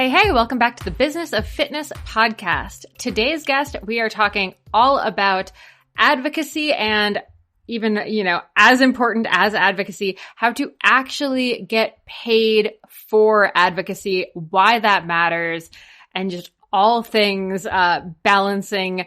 Hey, welcome back to the Business of Fitness podcast. Today's guest, we are talking all about advocacy and even, as important as advocacy, how to actually get paid for advocacy, why that matters, and just all things balancing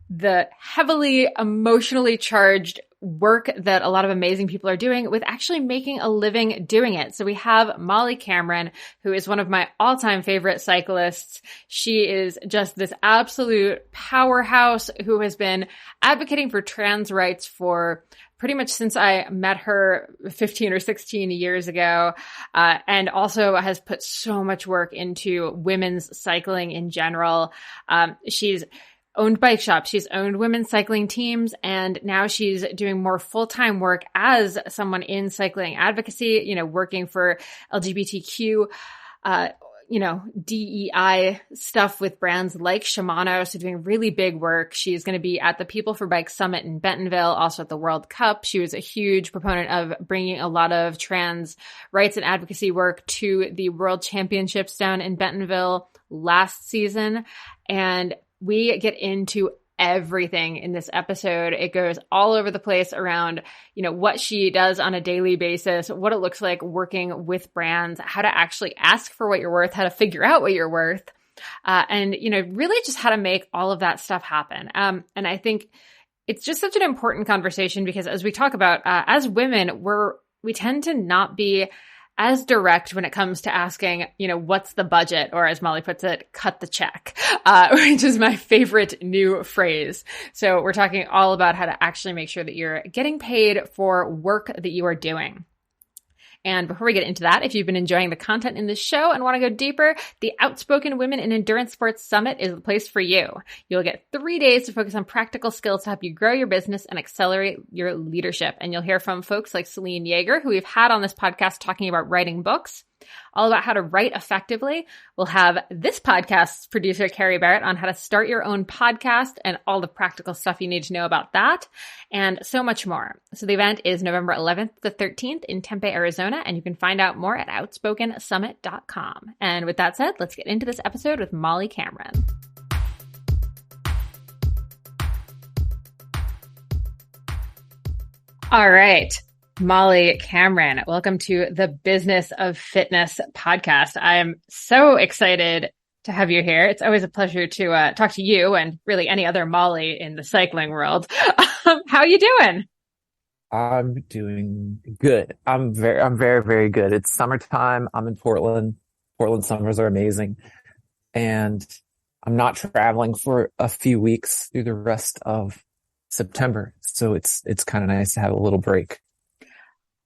the heavily emotionally charged work that a lot of amazing people are doing with actually making a living doing it. So we have Molly Cameron, who is one of my all-time favorite cyclists. She is just this absolute powerhouse who has been advocating for trans rights for pretty much since I met her 15 or 16 years ago, and also has put so much work into women's cycling in general. She's owned bike shops. She's owned women's cycling teams, and now she's doing more full-time work as someone in cycling advocacy, working for LGBTQ, DEI stuff with brands like Shimano. So doing really big work. She's going to be at the People for Bike Summit in Bentonville, also at the World Cup. She was a huge proponent of bringing a lot of trans rights and advocacy work to the World Championships down in Bentonville last season. And we get into everything in this episode. It goes all over the place around, what she does on a daily basis, what it looks like working with brands, how to actually ask for what you're worth, how to figure out what you're worth, and, really just how to make all of that stuff happen. And I think it's just such an important conversation because as we talk about, as women, we tend to not be as direct when it comes to asking, what's the budget? Or as Molly puts it, cut the check, which is my favorite new phrase. So we're talking all about how to actually make sure that you're getting paid for work that you are doing. And before we get into that, if you've been enjoying the content in this show and want to go deeper, the Outspoken Women in Endurance Sports Summit is the place for you. You'll get 3 days to focus on practical skills to help you grow your business and accelerate your leadership. And you'll hear from folks like Celine Yeager, who we've had on this podcast talking about writing books, all about how to write effectively. We'll have this podcast's producer, Carrie Barrett, on how to start your own podcast and all the practical stuff you need to know about that, and so much more. So the event is November 11th to 13th in Tempe, Arizona, and you can find out more at outspokensummit.com. And with that said, let's get into this episode with Molly Cameron. All right. Molly Cameron, welcome to the Business of Fitness podcast. I am so excited to have you here. It's always a pleasure to talk to you and really any other Molly in the cycling world. How you doing? I'm doing good. I'm very, very good. It's summertime. I'm in Portland. Portland summers are amazing. And I'm not traveling for a few weeks through the rest of September. So it's kind of nice to have a little break.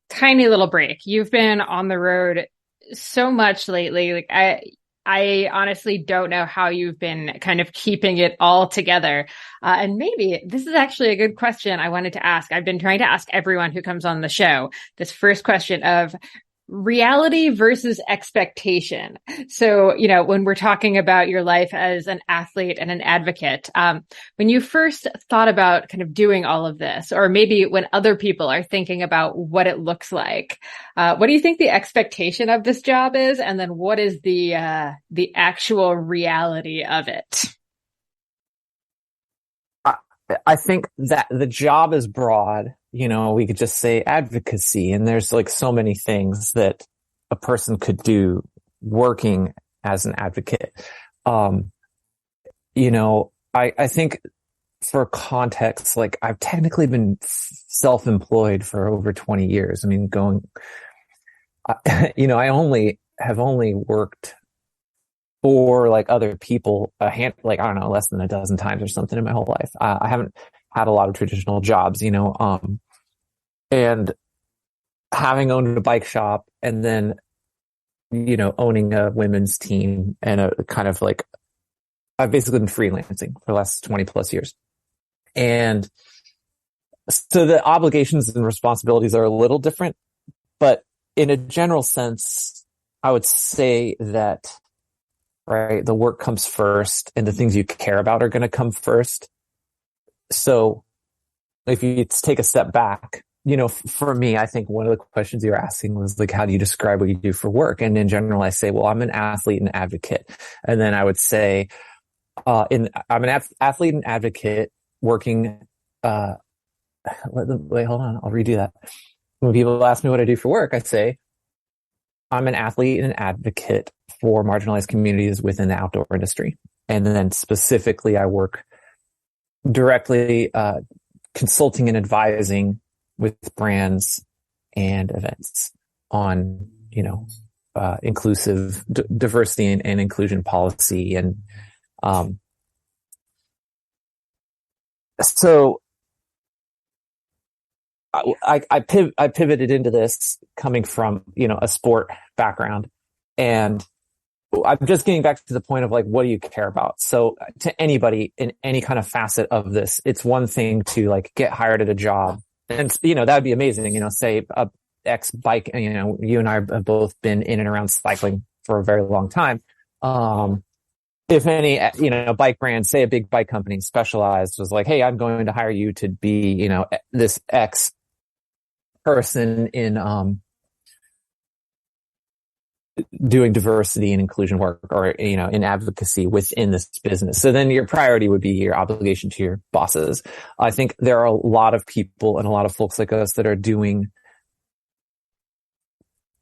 Tiny little break. You've been on the road so much lately. Like I honestly don't know how you've been kind of keeping it all together. And maybe this is actually a good question I wanted to ask. I've been trying to ask everyone who comes on the show this first question of reality versus expectation. So, when we're talking about your life as an athlete and an advocate, when you first thought about kind of doing all of this, or maybe when other people are thinking about what it looks like, what do you think the expectation of this job is? And then what is the actual reality of it? I think that the job is broad. We could just say advocacy, and there's like so many things that a person could do working as an advocate. I think for context, like I've technically been self-employed for over 20 years. I mean, I have only worked for like other people less than a dozen times or something in my whole life. I haven't had a lot of traditional jobs, and having owned a bike shop and then, owning a women's team and a kind of like, I've basically been freelancing for the last 20 plus years. And so the obligations and responsibilities are a little different, but in a general sense, I would say that, right, the work comes first and the things you care about are going to come first. So if you take a step back, for me, I think one of the questions you were asking was like, how do you describe what you do for work? And in general, I say, well, I'm an athlete and advocate. And then I would say, I'm an athlete and advocate working, wait, hold on. I'll redo that. When people ask me what I do for work, I say, I'm an athlete and an advocate for marginalized communities within the outdoor industry. And then specifically, I work directly, consulting and advising with brands and events on, inclusive diversity and inclusion policy. And, so I pivoted into this coming from, a sport background, and I'm just getting back to the point of like, what do you care about? So to anybody in any kind of facet of this, it's one thing to like get hired at a job, and, that would be amazing, say a X bike, you and I have both been in and around cycling for a very long time. If any, bike brand, say a big bike company specialized was like, hey, I'm going to hire you to be, this X person in, doing diversity and inclusion work, or, in advocacy within this business. So then your priority would be your obligation to your bosses. I think there are a lot of people and a lot of folks like us that are doing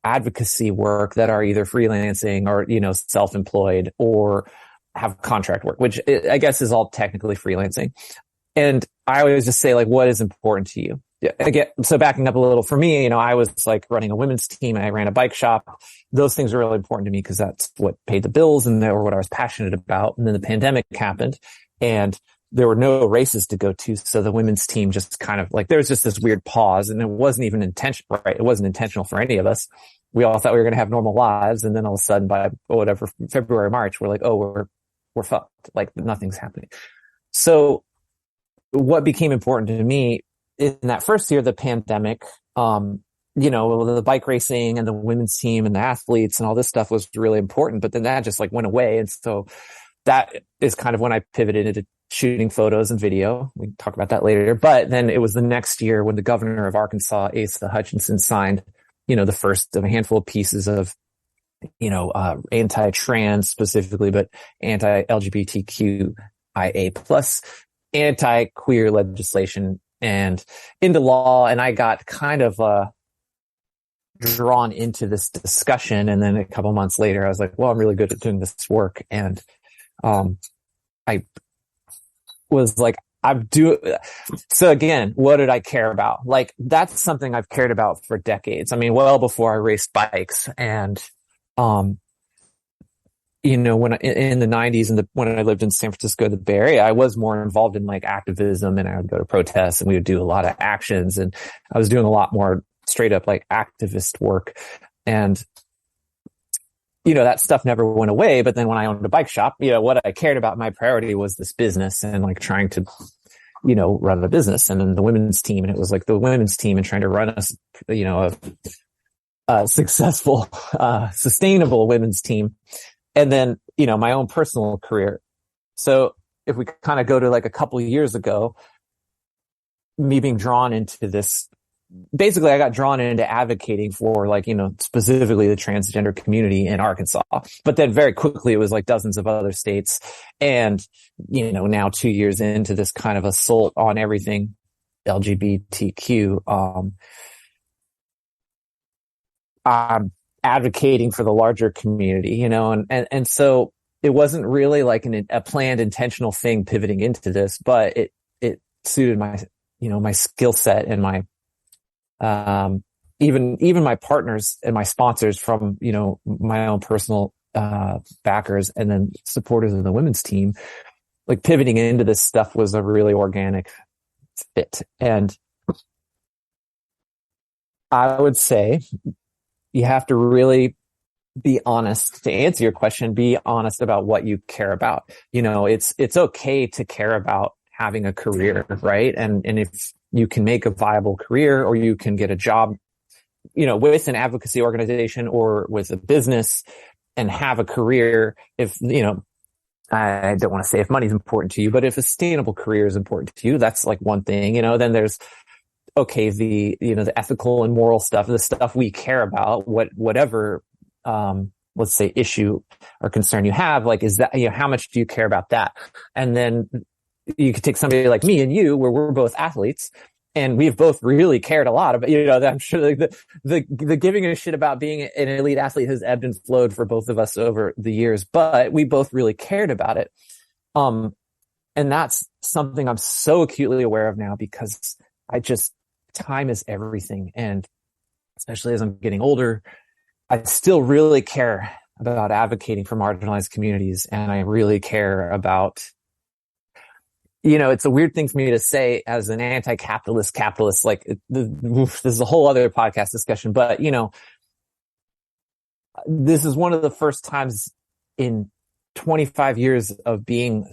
advocacy work that are either freelancing or, self-employed or have contract work, which I guess is all technically freelancing. And I always just say, like, what is important to you? Again, so backing up a little, for me, I was like running a women's team and I ran a bike shop. Those things are really important to me because that's what paid the bills and they were what I was passionate about. And then the pandemic happened and there were no races to go to. So the women's team just kind of like, there was just this weird pause, and it wasn't even intentional, right? It wasn't intentional for any of us. We all thought we were going to have normal lives. And then all of a sudden by whatever, February, March, we're like, oh, we're fucked. Like nothing's happening. So what became important to me in that first year of the pandemic, the bike racing and the women's team and the athletes and all this stuff was really important, but then that just like went away. And so that is kind of when I pivoted into shooting photos and video. We can talk about that later. But then it was the next year when the governor of Arkansas, Asa Hutchinson, signed, the first of a handful of pieces of, anti-trans specifically, but anti-LGBTQIA plus anti-queer legislation and into law. And I got kind of, drawn into this discussion. And then a couple months later, I was like, well, I'm really good at doing this work. And, I was like, so again, what did I care about? Like, that's something I've cared about for decades. I mean, well before I raced bikes. And, when in the 90s and when I lived in San Francisco, the Bay Area, I was more involved in like activism, and I would go to protests and we would do a lot of actions, and I was doing a lot more straight up like activist work. And, that stuff never went away. But then when I owned a bike shop, what I cared about, my priority was this business and like trying to, run the business. And then the women's team, and it was like the women's team and trying to run a successful, sustainable women's team. And then, my own personal career. So if we kind of go to like a couple of years ago, me being drawn into this, basically I got drawn into advocating for like, specifically the transgender community in Arkansas. But then very quickly it was like dozens of other states. And, now 2 years into this kind of assault on everything LGBTQ, I'm advocating for the larger community, and so it wasn't really like a planned intentional thing pivoting into this, but it suited my, my skill set and my, even my partners and my sponsors from, my own personal, backers and then supporters of the women's team, like pivoting into this stuff was a really organic fit. And I would say you have to really be honest to answer your question, be honest about what you care about. It's okay to care about having a career, right? And if you can make a viable career, or you can get a job, with an advocacy organization or with a business and have a career, if, I don't want to say if money's important to you, but if a sustainable career is important to you, that's like one thing, then there's okay, the ethical and moral stuff, the stuff we care about, whatever, let's say issue or concern you have, like, is that, how much do you care about that? And then you could take somebody like me and you, where we're both athletes, and we've both really cared a lot about, I'm sure like the giving a shit about being an elite athlete has ebbed and flowed for both of us over the years, but we both really cared about it. And that's something I'm so acutely aware of now, because time is everything. And especially as I'm getting older, I still really care about advocating for marginalized communities. And I really care about, it's a weird thing for me to say as an anti-capitalist capitalist, like this is a whole other podcast discussion, but this is one of the first times in 25 years of being,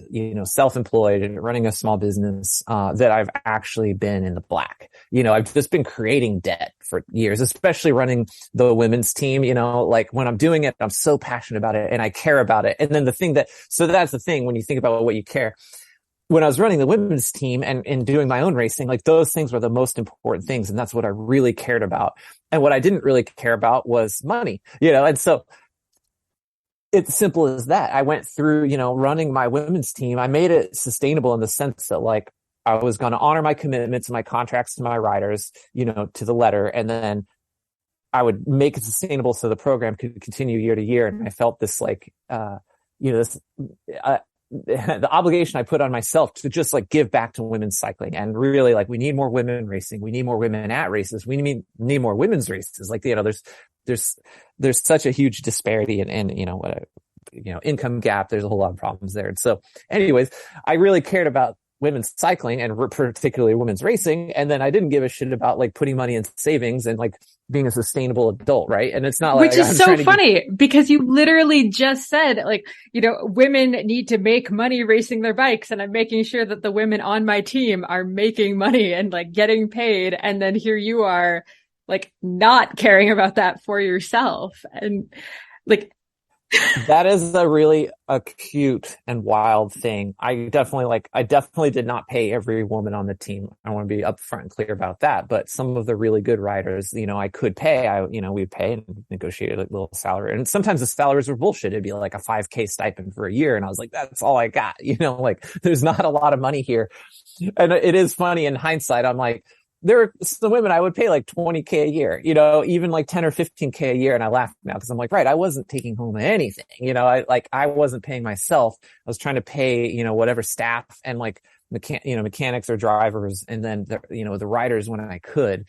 self-employed and running a small business, that I've actually been in the black. I've just been creating debt for years, especially running the women's team. Like when I'm doing it, I'm so passionate about it and I care about it. And then so that's the thing when you think about what you care. When I was running the women's team and doing my own racing, like those things were the most important things. And that's what I really cared about. And what I didn't really care about was money, and so it's simple as that. I went through, running my women's team. I made it sustainable in the sense that like I was going to honor my commitments, my contracts to my riders, to the letter. And then I would make it sustainable so the program could continue year to year. And I felt this like, the obligation I put on myself to just like give back to women's cycling, and really like we need more women racing. We need more women at races. We need more women's races. Like, there's such a huge disparity in income gap. There's a whole lot of problems there. And so anyways, I really cared about women's cycling and particularly women's racing. And then I didn't give a shit about like putting money in savings and like being a sustainable adult. Right. And it's not like, which is so funny because you literally just said like, women need to make money racing their bikes. And I'm making sure that the women on my team are making money and like getting paid. And then here you are like not caring about that for yourself. And like, that is a really acute and wild thing. I definitely did not pay every woman on the team. I want to be upfront and clear about that. But some of the really good riders, I could pay. We'd pay and negotiate a little salary. And sometimes the salaries were bullshit. It'd be like a 5K stipend for a year. And I was like, that's all I got. Like there's not a lot of money here. And it is funny in hindsight. I'm like, there were some women I would pay like 20K a year, even like 10 or 15K a year. And I laugh now because I'm like, right, I wasn't taking home anything. I wasn't paying myself. I was trying to pay, whatever staff and like, mechanics or drivers. And then, the riders when I could.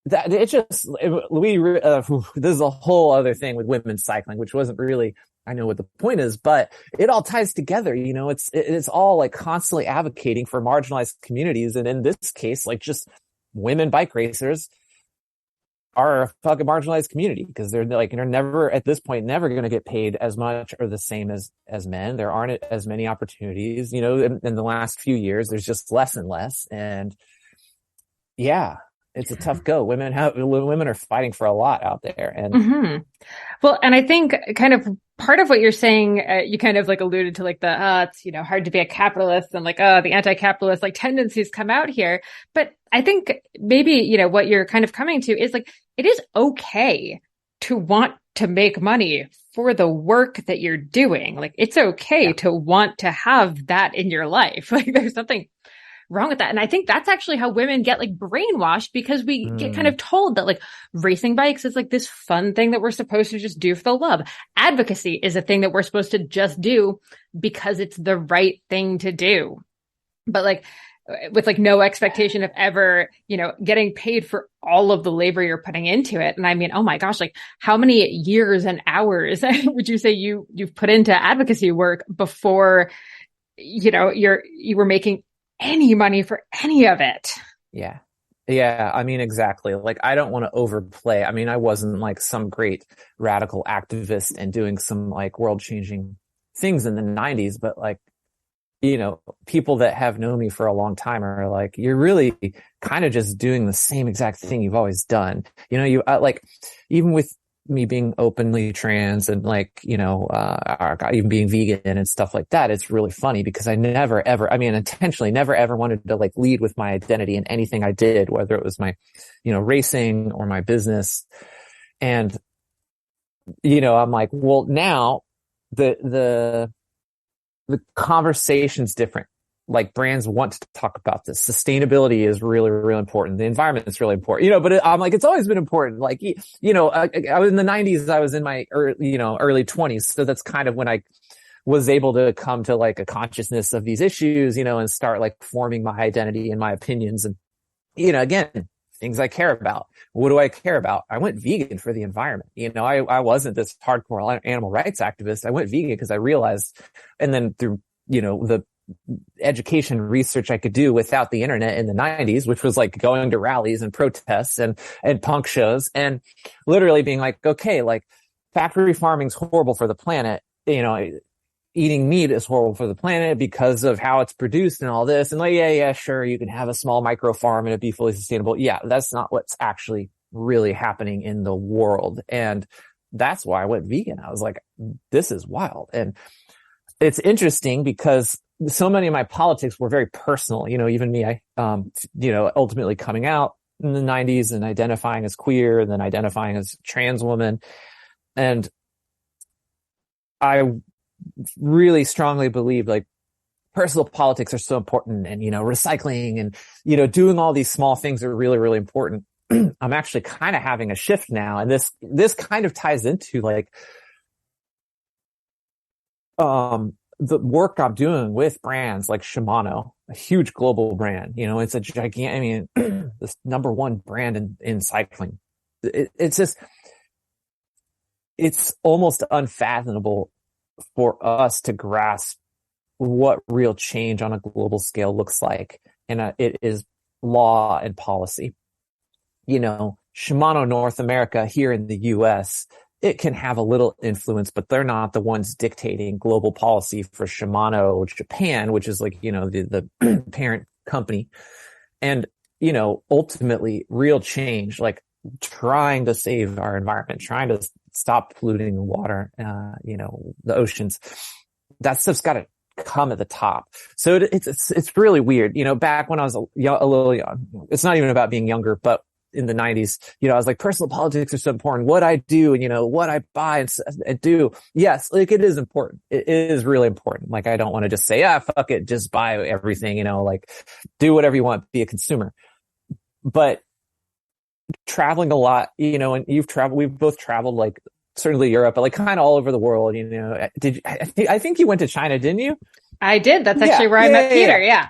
That it just, this is a whole other thing with women's cycling, which wasn't really, I know what the point is, but it all ties together. It's all like constantly advocating for marginalized communities. And in this case, like just women bike racers are a fucking marginalized community because they're never at this point, never going to get paid as much or the same as men. There aren't as many opportunities, in the last few years, there's just less and less. And yeah. It's a tough go. Women are fighting for a lot out there. And well, and I think kind of part of what you're saying, you kind of like alluded to like it's, hard to be a capitalist and like, the anti-capitalist like tendencies come out here. But I think maybe, what you're kind of coming to is like, it is okay to want to make money for the work that you're doing. Like, it's okay to want to have that in your life. Like there's something wrong with that. And I think that's actually how women get like brainwashed because we get kind of told that like racing bikes is like this fun thing that we're supposed to just do for the love. Advocacy is a thing that we're supposed to just do because it's the right thing to do. But like with like no expectation of ever, getting paid for all of the labor you're putting into it. And I mean, oh my gosh, like how many years and hours would you say you've put into advocacy work before, you were making any money for any of it? Yeah. I mean, exactly. Like, I don't want to overplay. I mean, I wasn't like some great radical activist and doing some like world changing things in the 90s, but like, people that have known me for a long time are like, you're really kind of just doing the same exact thing you've always done. Like even with me being openly trans and like, even being vegan and stuff like that, it's really funny because I never ever, I mean, intentionally never ever wanted to like lead with my identity in anything I did, whether it was my, racing or my business. And, I'm like, well, now the conversation's different. Like brands want to talk about this. Sustainability is really, really important. The environment is really important, but I'm like, it's always been important. Like, I was in the 90s, I was in my early 20s. So that's kind of when I was able to come to like a consciousness of these issues, and start like forming my identity and my opinions. And, again, things I care about. What do I care about? I went vegan for the environment. I wasn't this hardcore animal rights activist. I went vegan because I realized, and then through, the education research I could do without the internet in the 90s, which was like going to rallies and protests and punk shows and literally being like, okay, like factory farming's horrible for the planet. Eating meat is horrible for the planet because of how it's produced and all this. And like, yeah, sure. You can have a small micro farm and it'd be fully sustainable. Yeah. That's not what's actually really happening in the world. And that's why I went vegan. I was like, this is wild. And it's interesting because so many of my politics were very personal, even me, ultimately coming out in the 90s and identifying as queer and then identifying as trans woman. And I really strongly believe like personal politics are so important and, recycling and, doing all these small things are really, really important. I'm actually kind of having a shift now. And this kind of ties into like, the work I'm doing with brands like Shimano, a huge global brand, it's a gigantic, this number one brand in cycling. It's almost unfathomable for us to grasp what real change on a global scale looks like. And it is law and policy. Shimano North America here in the US, it can have a little influence, but they're not the ones dictating global policy for Shimano Japan, which is like, the parent company. And, ultimately real change, like trying to save our environment, trying to stop polluting the water, the oceans. That stuff's got to come at the top. So it's really weird. Back when I was a little young, it's not even about being younger, but in the 90s, I was like, personal politics are so important. What I do and, what I buy and do. Yes, like it is important. It is really important. Like, I don't want to just say, fuck it, just buy everything, like do whatever you want, be a consumer. But traveling a lot, and we've both traveled like certainly Europe, but like kind of all over the world, I think you went to China, didn't you? I did. That's actually where I met Peter. Yeah.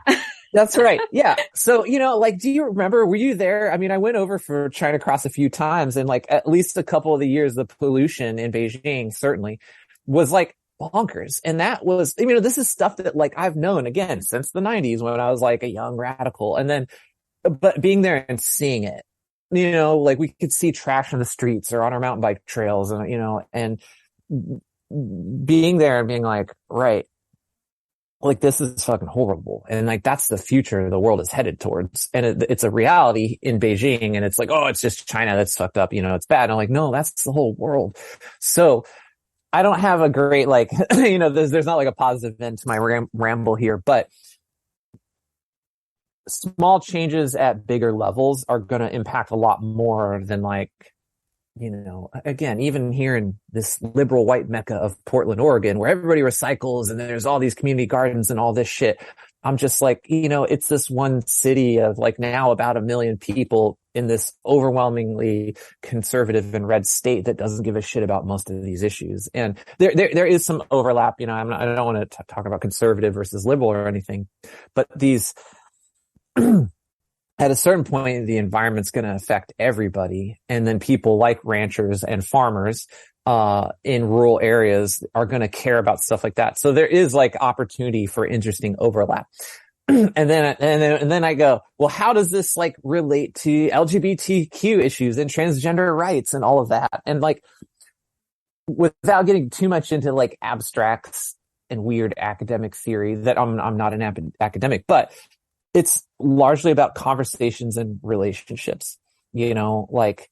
That's right. Yeah. So, like, do you remember, were you there? I mean, I went over for China Cross a few times and like at least a couple of the years, the pollution in Beijing certainly was like bonkers. And that was, this is stuff that like I've known again since the 90s when I was like a young radical. And then, but being there and seeing it, like we could see trash in the streets or on our mountain bike trails and, and being there and being like, right. Like this is fucking horrible. And like, that's the future the world is headed towards. And it's a reality in Beijing. And it's like, oh, it's just China that's fucked up. It's bad. And I'm like, no, that's the whole world. So I don't have a great, like, there's not like a positive end to my ramble here, but small changes at bigger levels are going to impact a lot more than like, again, even here in this liberal white mecca of Portland, Oregon, where everybody recycles and there's all these community gardens and all this shit. I'm just like, it's this one city of like now about 1 million people in this overwhelmingly conservative and red state that doesn't give a shit about most of these issues. And there is some overlap. I don't want to talk about conservative versus liberal or anything, but these, at a certain point, the environment's going to affect everybody. And then people like ranchers and farmers, in rural areas are going to care about stuff like that. So there is like opportunity for interesting overlap. And then I go, well, how does this like relate to LGBTQ issues and transgender rights and all of that? And like, without getting too much into like abstracts and weird academic theory that I'm not an academic, but it's largely about conversations and relationships, like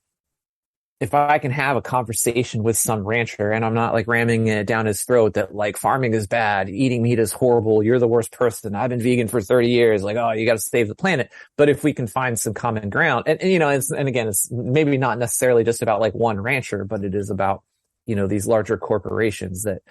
if I can have a conversation with some rancher and I'm not like ramming it down his throat that like farming is bad, eating meat is horrible, you're the worst person, I've been vegan for 30 years, like, oh, you got to save the planet. But if we can find some common ground, and you know, and again, it's maybe not necessarily just about like one rancher, but it is about, you know, these larger corporations that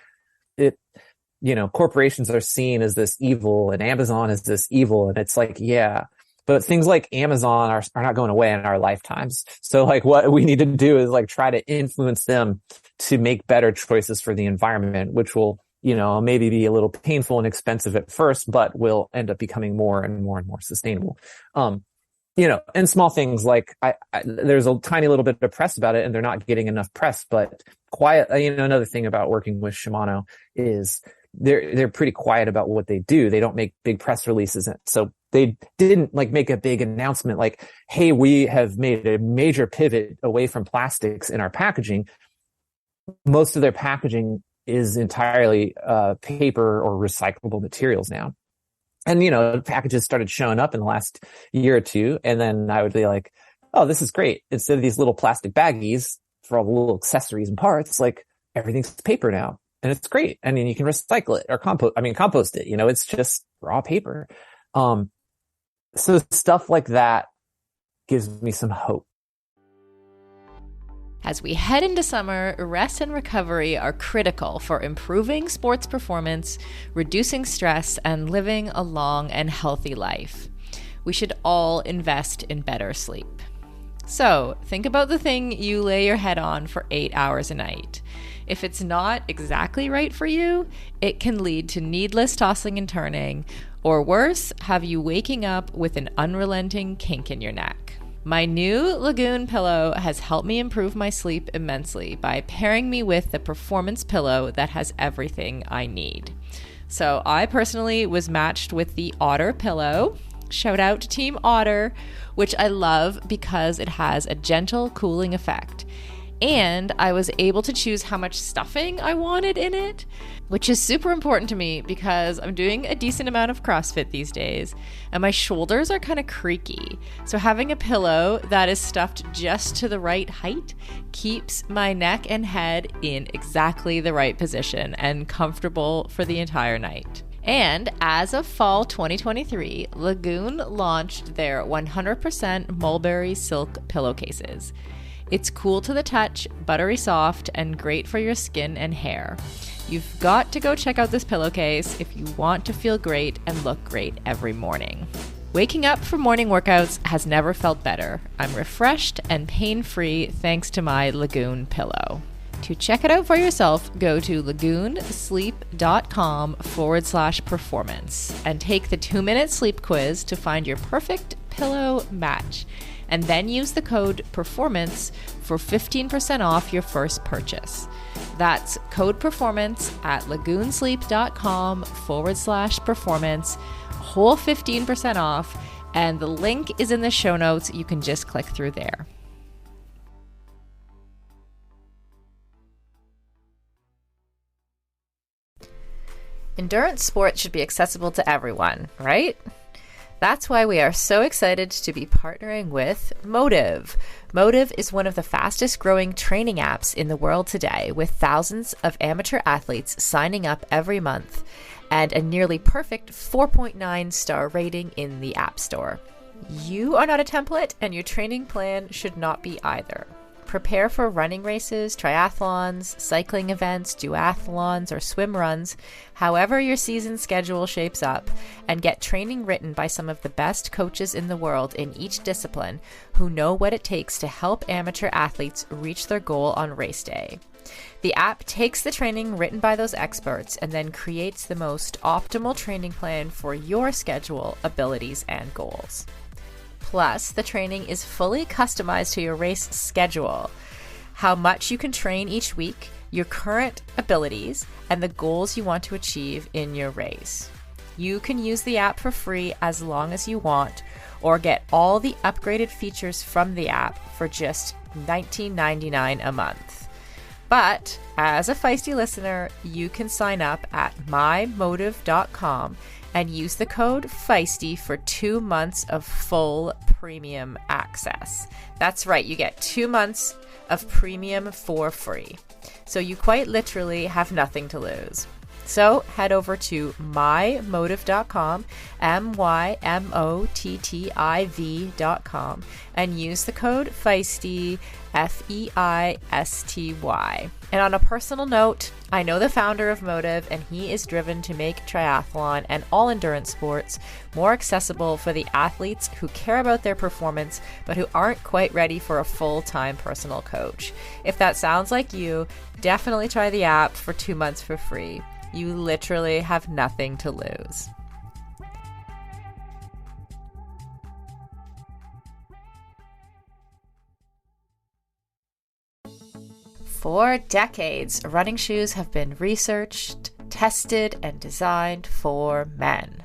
corporations are seen as this evil and Amazon is this evil. And it's like, yeah, but things like Amazon are not going away in our lifetimes. So like what we need to do is like try to influence them to make better choices for the environment, which will, you know, maybe be a little painful and expensive at first, but will end up becoming more and more and more sustainable. You know, and small things like there's a tiny little bit of press about it and they're not getting enough press, but quiet, you know, another thing about working with Shimano is they're pretty quiet about what they do. They don't make big press releases. So they didn't like make a big announcement like, hey, we have made a major pivot away from plastics in our packaging. Most of their packaging is entirely paper or recyclable materials now. And, you know, packages started showing up in the last year or two. And then I would be like, oh, this is great. Instead of these little plastic baggies for all the little accessories and parts, like everything's paper now. And it's great. I mean, you can recycle it or compost it. You know, it's just raw paper. So stuff like that gives me some hope. As we head into summer, rest and recovery are critical for improving sports performance, reducing stress, and living a long and healthy life. We should all invest in better sleep. So, think about the thing you lay your head on for 8 hours a night. If it's not exactly right for you, it can lead to needless tossing and turning, or worse, have you waking up with an unrelenting kink in your neck. My new Lagoon pillow has helped me improve my sleep immensely by pairing me with the performance pillow that has everything I need. So I personally was matched with the Otter pillow. Shout out to Team Otter, which I love because it has a gentle cooling effect. And I was able to choose how much stuffing I wanted in it, which is super important to me because I'm doing a decent amount of CrossFit these days and my shoulders are kind of creaky. So having a pillow that is stuffed just to the right height keeps my neck and head in exactly the right position and comfortable for the entire night. And as of fall 2023, Lagoon launched their 100% mulberry silk pillowcases. It's cool to the touch, buttery soft, and great for your skin and hair. You've got to go check out this pillowcase if you want to feel great and look great every morning. Waking up for morning workouts has never felt better. I'm refreshed and pain-free thanks to my Lagoon pillow. To check it out for yourself, go to lagoonsleep.com/performance and take the 2-minute sleep quiz to find your perfect pillow match. And then use the code PERFORMANCE for 15% off your first purchase. That's code PERFORMANCE at lagoonsleep.com/performance, whole 15% off, and the link is in the show notes. You can just click through there. Endurance sports should be accessible to everyone, right? That's why we are so excited to be partnering with Motive. Motive is one of the fastest growing training apps in the world today, with thousands of amateur athletes signing up every month and a nearly perfect 4.9 star rating in the App Store. You are not a template, and your training plan should not be either. Prepare for running races, triathlons, cycling events, duathlons, or swim runs, however your season schedule shapes up, and get training written by some of the best coaches in the world in each discipline who know what it takes to help amateur athletes reach their goal on race day. The app takes the training written by those experts and then creates the most optimal training plan for your schedule, abilities, and goals. Plus, the training is fully customized to your race schedule, how much you can train each week, your current abilities, and the goals you want to achieve in your race. You can use the app for free as long as you want, or get all the upgraded features from the app for just $19.99 a month. But as a Feisty listener, you can sign up at mymotive.com and use the code Feisty for 2 months of full premium access. That's right, you get 2 months of premium for free. So you quite literally have nothing to lose. So head over to mymotive.com, MYMOTTIV.com, and use the code Feisty, FEISTY. And on a personal note, I know the founder of Motive, and he is driven to make triathlon and all endurance sports more accessible for the athletes who care about their performance, but who aren't quite ready for a full-time personal coach. If that sounds like you, definitely try the app for 2 months for free. You literally have nothing to lose. For decades, running shoes have been researched, tested, and designed for men.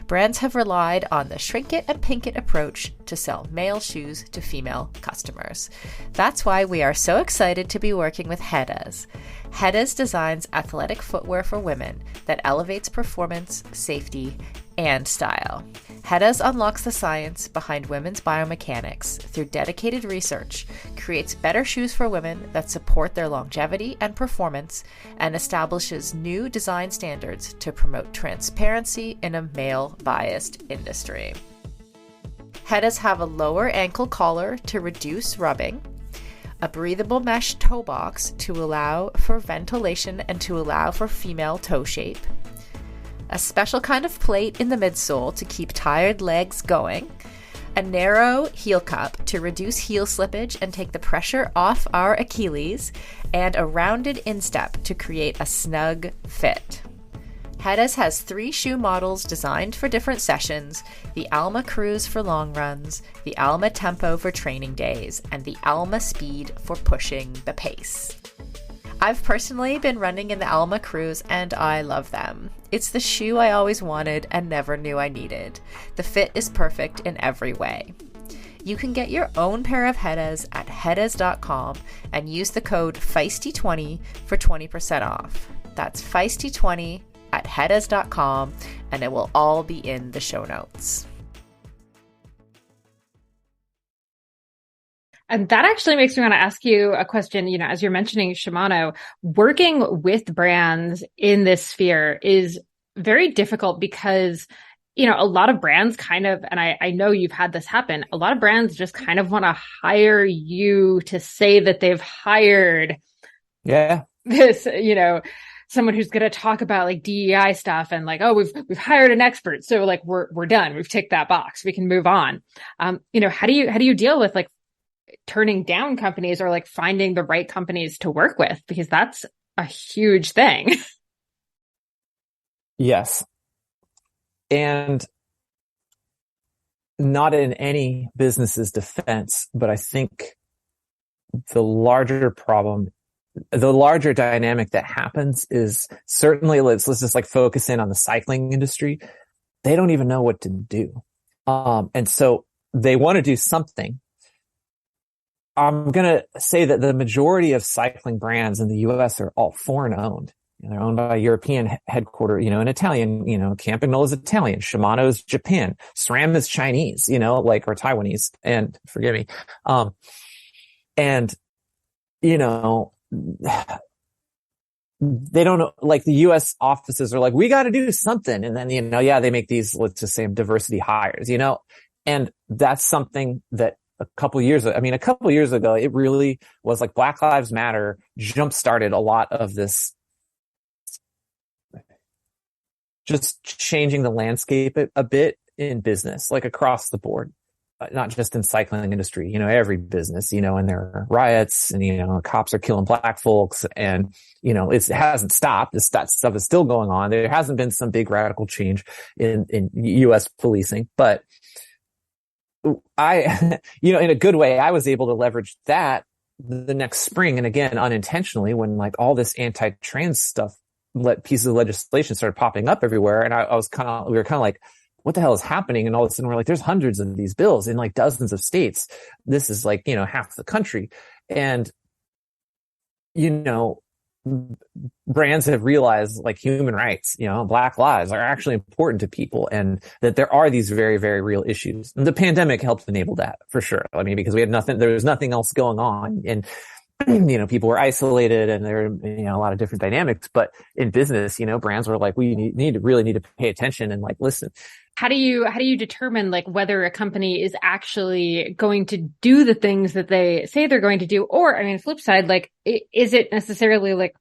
Brands have relied on the shrink it and pink it approach to sell male shoes to female customers. That's why we are so excited to be working with Hedes. Hedes designs athletic footwear for women that elevates performance, safety, and style. Hedes unlocks the science behind women's biomechanics through dedicated research, creates better shoes for women that support their longevity and performance, and establishes new design standards to promote transparency in a male-biased industry. Hedes have a lower ankle collar to reduce rubbing, a breathable mesh toe box to allow for ventilation and to allow for female toe shape, a special kind of plate in the midsole to keep tired legs going, a narrow heel cup to reduce heel slippage and take the pressure off our Achilles, and a rounded instep to create a snug fit. Hedes has 3 shoe models designed for different sessions: the Alma Cruise for long runs, the Alma Tempo for training days, and the Alma Speed for pushing the pace. I've personally been running in the Alma Cruise and I love them. It's the shoe I always wanted and never knew I needed. The fit is perfect in every way. You can get your own pair of Hedes at hedes.com and use the code Feisty20 for 20% off. That's Feisty20 at hedes.com, and it will all be in the show notes. And that actually makes me want to ask you a question. You know, as you're mentioning Shimano, working with brands in this sphere is very difficult because, you know, a lot of brands kind of, and I know you've had this happen, a lot of brands just kind of want to hire you to say that they've hired this, you know, someone who's going to talk about like DEI stuff and like, oh, we've hired an expert. So like, we're done. We've ticked that box. We can move on. You know, how do you deal with like turning down companies or like finding the right companies to work with? Because that's a huge thing. Yes. And not in any business's defense, but I think the larger problem, the larger dynamic that happens is certainly, let's just like focus in on the cycling industry. They don't even know what to do. And so they want to do something. I'm going to say that the majority of cycling brands in the US are all foreign owned. They're owned by a European headquarter, you know, an Italian, you know, Campagnolo is Italian, Shimano is Japan, SRAM is Chinese, you know, like, or Taiwanese, and forgive me. And, you know, they don't know, like the US offices are like, we got to do something. And then, you know, yeah, they make these, let's just say diversity hires, you know, and that's something that a couple years ago, it really was like Black Lives Matter jump started a lot of this, just changing the landscape a bit in business, like across the board, not just in cycling industry, you know, every business, you know, and there are riots and, you know, cops are killing black folks and, you know, it hasn't stopped. That stuff is still going on. There hasn't been some big radical change in US policing, but I, you know, in a good way, I was able to leverage that the next spring. And again, unintentionally, when like all this anti-trans stuff, pieces of legislation started popping up everywhere. And we were kind of like, what the hell is happening? And all of a sudden we're like, there's hundreds of these bills in like dozens of states. This is like, you know, half the country. And, you know, brands have realized like human rights, Black lives are actually important to people, and that there are these very, very real issues. And the pandemic helped enable that for sure. I mean, because there was nothing else going on, and people were isolated, and there were, a lot of different dynamics. But in business, brands were like, we need to pay attention and like listen. How do you determine like whether a company is actually going to do the things that they say they're going to do? Or, I mean, flip side, like, is it necessarily like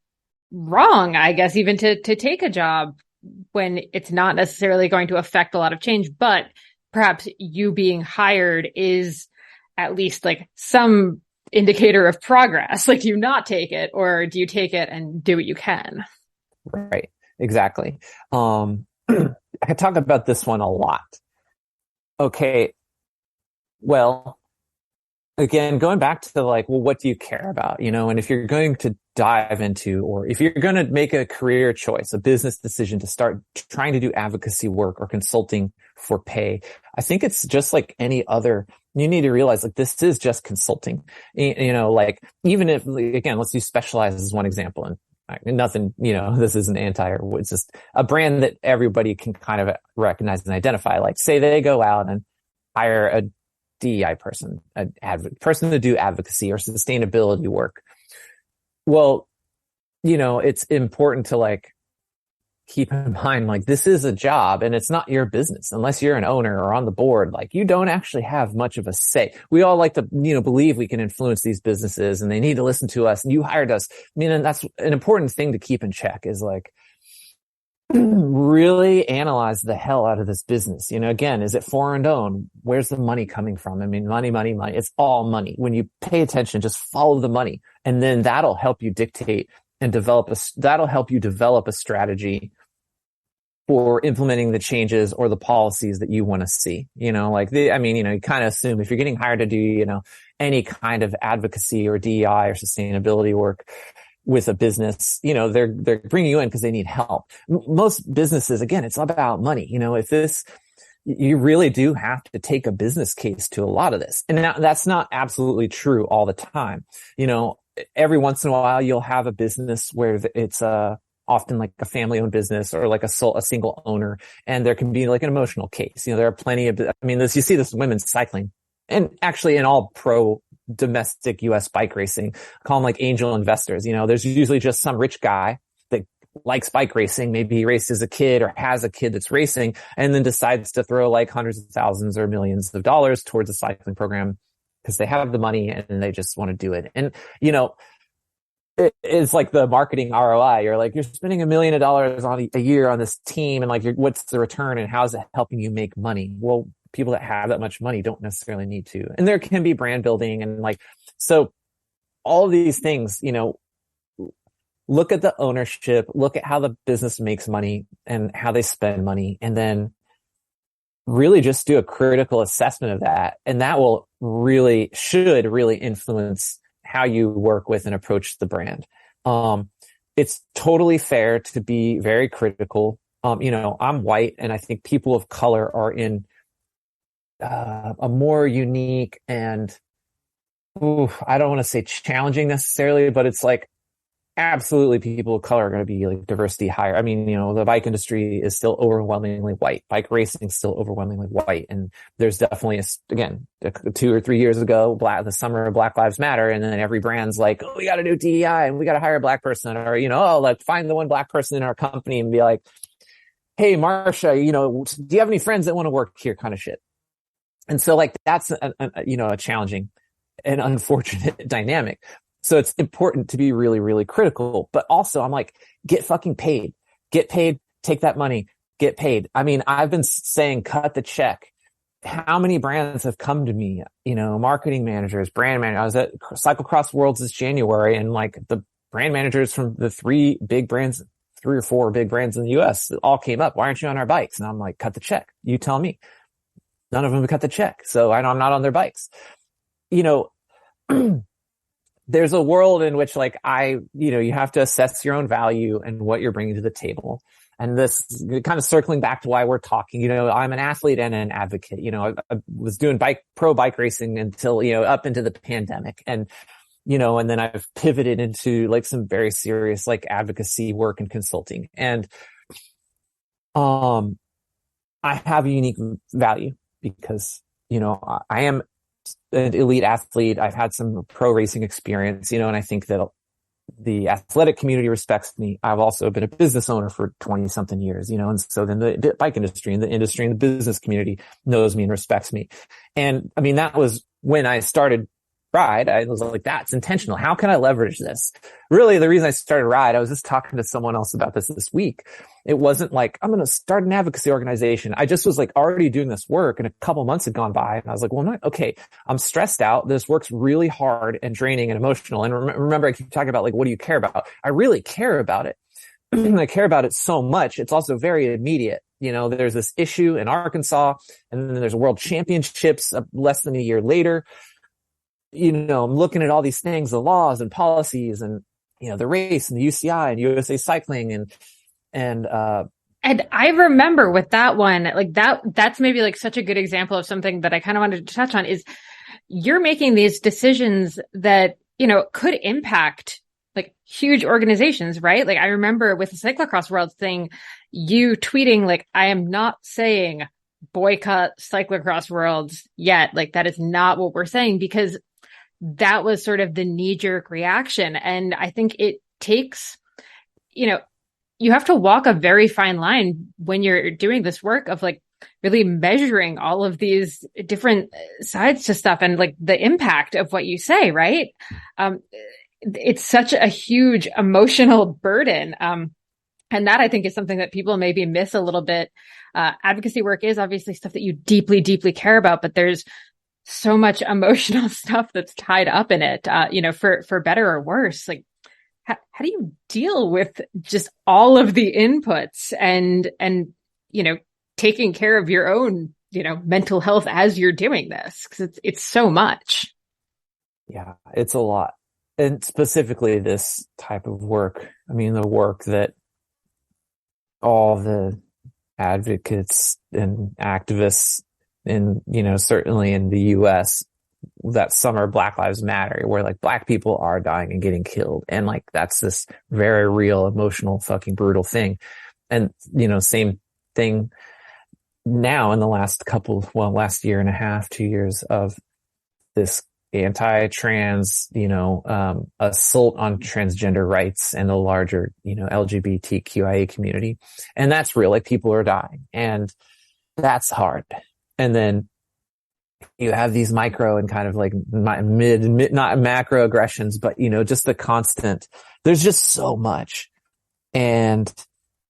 wrong, I guess, even to take a job when it's not necessarily going to affect a lot of change, but perhaps you being hired is at least like some indicator of progress? Like, do you not take it, or do you take it and do what you can? Right. Exactly. I could talk about this one a lot. Okay. Well, again, going back to like, well, what do you care about? And if you're going to dive into, or if you're going to make a career choice, a business decision to start trying to do advocacy work or consulting for pay, I think it's just like any other. You need to realize like this is just consulting. Like even if, again, let's use Specialized as one example, and nothing, this isn't it's just a brand that everybody can kind of recognize and identify. Like, say they go out and hire a DEI person, person to do advocacy or sustainability work. Well, it's important to like keep in mind, like, this is a job and it's not your business unless you're an owner or on the board. Like, you don't actually have much of a say. We all like to, believe we can influence these businesses and they need to listen to us. And you hired us. I mean, and that's an important thing to keep in check, is like, really analyze the hell out of this business. Again, is it foreign owned? Where's the money coming from? I mean, money. It's all money. When you pay attention, just follow the money. And then that'll help you dictate and that'll help you develop a strategy for implementing the changes or the policies that you want to see. You kind of assume if you're getting hired to do, any kind of advocacy or DEI or sustainability work with a business, they're bringing you in because they need help. Most businesses, again, it's about money. You really do have to take a business case to a lot of this. And now, that's not absolutely true all the time. Every once in a while, you'll have a business where it's often like a family-owned business or like a single owner, and there can be like an emotional case. There are plenty of, you see this in women's cycling, and actually in all pro domestic U.S. bike racing, call them like angel investors. There's usually just some rich guy that likes bike racing. Maybe he raced as a kid or has a kid that's racing, and then decides to throw like hundreds of thousands or millions of dollars towards a cycling program because they have the money and they just want to do it. And, it's like the marketing ROI. You're like, you're spending $1 million on a year on this team, and like, what's the return and how's it helping you make money? Well, people that have that much money don't necessarily need to. And there can be brand building and like, so all these things, look at the ownership, look at how the business makes money and how they spend money, and then really just do a critical assessment of that. And that should really influence how you work with and approach the brand. It's totally fair to be very critical. I'm white, and I think people of color are in a more unique and, I don't want to say challenging necessarily, but it's like, absolutely people of color are going to be like diversity higher. I mean, the bike industry is still overwhelmingly white. Bike racing is still overwhelmingly white. And there's definitely, 2 or 3 years ago, the summer of Black Lives Matter. And then every brand's like, oh, we got to do DEI and we got to hire a black person, or, like find the one black person in our company and be like, hey, Marsha, do you have any friends that want to work here, kind of shit. And so like, that's a challenging and unfortunate dynamic. So it's important to be really, really critical. But also I'm like, get fucking paid. Get paid. Take that money. Get paid. I mean, I've been saying, cut the check. How many brands have come to me, marketing managers, brand managers. I was at Cyclocross Worlds this January, and like the brand managers from the 3 or 4 big brands in the US all came up. Why aren't you on our bikes? And I'm like, cut the check. You tell me. None of them cut the check. So I know I'm not on their bikes. There's a world in which like you have to assess your own value and what you're bringing to the table. And this kind of circling back to why we're talking, I'm an athlete and an advocate. I was doing pro bike racing until, up into the pandemic. And and then I've pivoted into like some very serious like advocacy work and consulting. And, I have a unique value because, I am an elite athlete. I've had some pro racing experience, and I think that the athletic community respects me. I've also been a business owner for 20 something years, and so then the bike industry and the business community knows me and respects me. And I mean, that was when I started Ride. I was like, that's intentional. How can I leverage this? Really, the reason I started Ride, I was just talking to someone else about this week. It wasn't like, I'm going to start an advocacy organization. I just was like already doing this work, and a couple months had gone by, and I was like, well, I'm stressed out. This work's really hard and draining and emotional. And remember, I keep talking about like, what do you care about? I really care about it. I care about it so much. It's also very immediate. There's this issue in Arkansas, and then there's World Championships less than a year later. I'm looking at all these things, the laws and policies and, the race and the UCI and USA Cycling and I remember with that one, like that's maybe like such a good example of something that I kind of wanted to touch on is you're making these decisions that, could impact like huge organizations, right? Like I remember with the cyclocross world thing, you tweeting like, I am not saying boycott cyclocross worlds yet. Like that is not what we're saying, because that was sort of the knee-jerk reaction. And I think it takes, you have to walk a very fine line when you're doing this work of like really measuring all of these different sides to stuff and like the impact of what you say, right? It's such a huge emotional burden. And that I think is something that people maybe miss a little bit. Advocacy work is obviously stuff that you deeply, deeply care about, but there's so much emotional stuff that's tied up in it, for better or worse. Like, how do you deal with just all of the inputs and, taking care of your own, mental health as you're doing this? Cause it's so much. Yeah, it's a lot. And specifically this type of work. I mean, the work that all the advocates and activists certainly in the US that summer, Black Lives Matter, where like Black people are dying and getting killed. And like, that's this very real, emotional, fucking brutal thing. And, same thing now in the last year and a half, 2 years of this anti-trans, assault on transgender rights and the larger, LGBTQIA community. And that's real. Like people are dying, and that's hard. And then you have these micro and kind of like mid, not macro aggressions, but, just the constant, there's just so much, and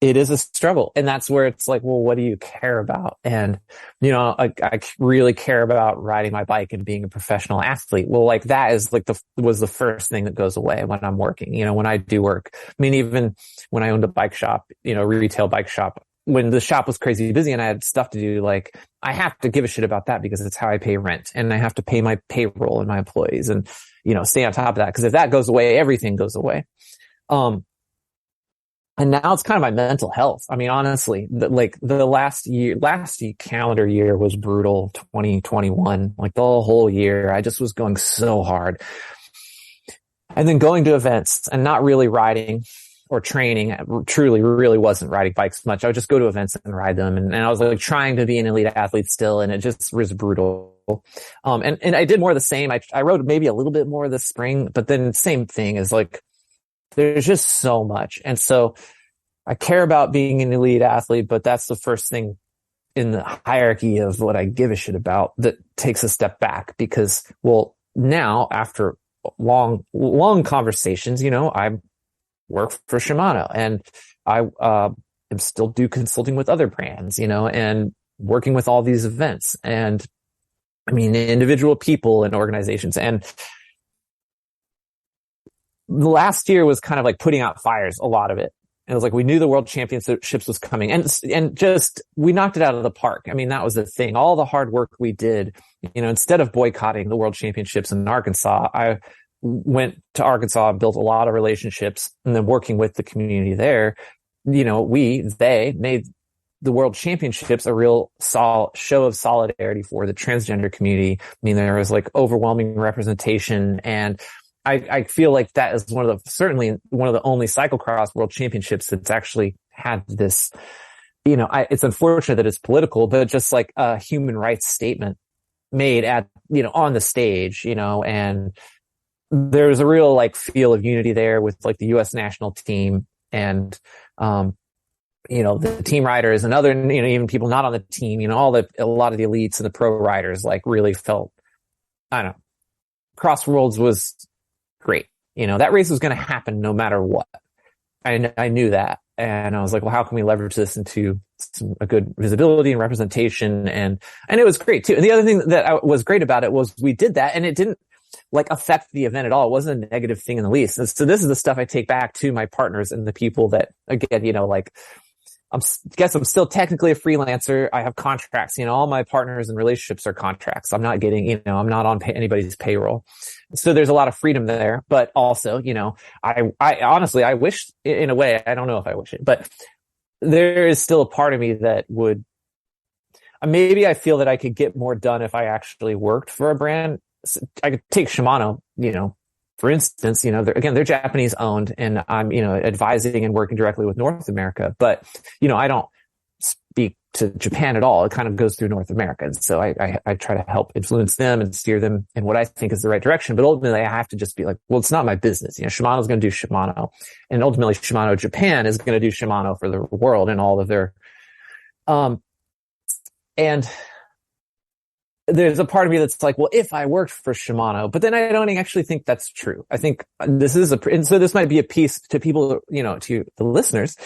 it is a struggle. And that's where it's like, well, what do you care about? And, I really care about riding my bike and being a professional athlete. Well, like that is like was the first thing that goes away when I'm working, when I do work. I mean, even when I owned a bike shop, retail bike shop, when the shop was crazy busy and I had stuff to do, like I have to give a shit about that because it's how I pay rent, and I have to pay my payroll and my employees and, stay on top of that. Cause if that goes away, everything goes away. And now it's kind of my mental health. I mean, honestly, the last calendar year was brutal. 2021, like the whole year, I just was going so hard. And then going to events and not really riding or training, truly really wasn't riding bikes much. I would just go to events and ride them. And I was like trying to be an elite athlete still, and it just was brutal. And I did more of the same. I rode maybe a little bit more this spring, but then same thing is like, there's just so much. And so I care about being an elite athlete, but that's the first thing in the hierarchy of what I give a shit about that takes a step back, because, well, now after long conversations, I work for Shimano, and I am still do consulting with other brands, and working with all these events, and I mean, individual people and organizations. And the last year was kind of like putting out fires, a lot of it. And it was like, we knew the World Championships was coming, and just, we knocked it out of the park. I mean, that was the thing. All the hard work we did, instead of boycotting the World Championships in Arkansas, I went to Arkansas and built a lot of relationships, and then working with the community there, they made the World Championships a real show of solidarity for the transgender community. I mean, there was like overwhelming representation, and I feel like that is certainly one of the only cyclocross world championships that's actually had this, it's unfortunate that it's political, but just like a human rights statement made at, on the stage, and there's a real like feel of unity there with like the U.S. national team and, the team riders and other, even people not on the team, a lot of the elites and the pro riders like really felt, I don't know, Crossworlds was great. That race was going to happen no matter what. I knew that. And I was like, well, how can we leverage this into a good visibility and representation? And it was great too. And the other thing that was great about it was we did that and it didn't like affect the event at all. It wasn't a negative thing in the least. And so this is the stuff I take back to my partners and the people that, again, I'm still technically a freelancer. I have contracts, all my partners and relationships are contracts. I'm not getting, I'm not on anybody's payroll. So there's a lot of freedom there, but also, I honestly, I wish in a way, I don't know if I wish it, but there is still a part of me that would, maybe I feel that I could get more done if I actually worked for a brand. I could take Shimano, for instance, they're Japanese owned and I'm, advising and working directly with North America, but, I don't speak to Japan at all. It kind of goes through North America. And so I try to help influence them and steer them in what I think is the right direction. But ultimately I have to just be like, well, it's not my business. Shimano's going to do Shimano and ultimately Shimano Japan is going to do Shimano for the world and all of their, and there's a part of me that's like, well, if I worked for Shimano, but then I don't actually think that's true. I think this is and so this might be a piece to people, to the listeners.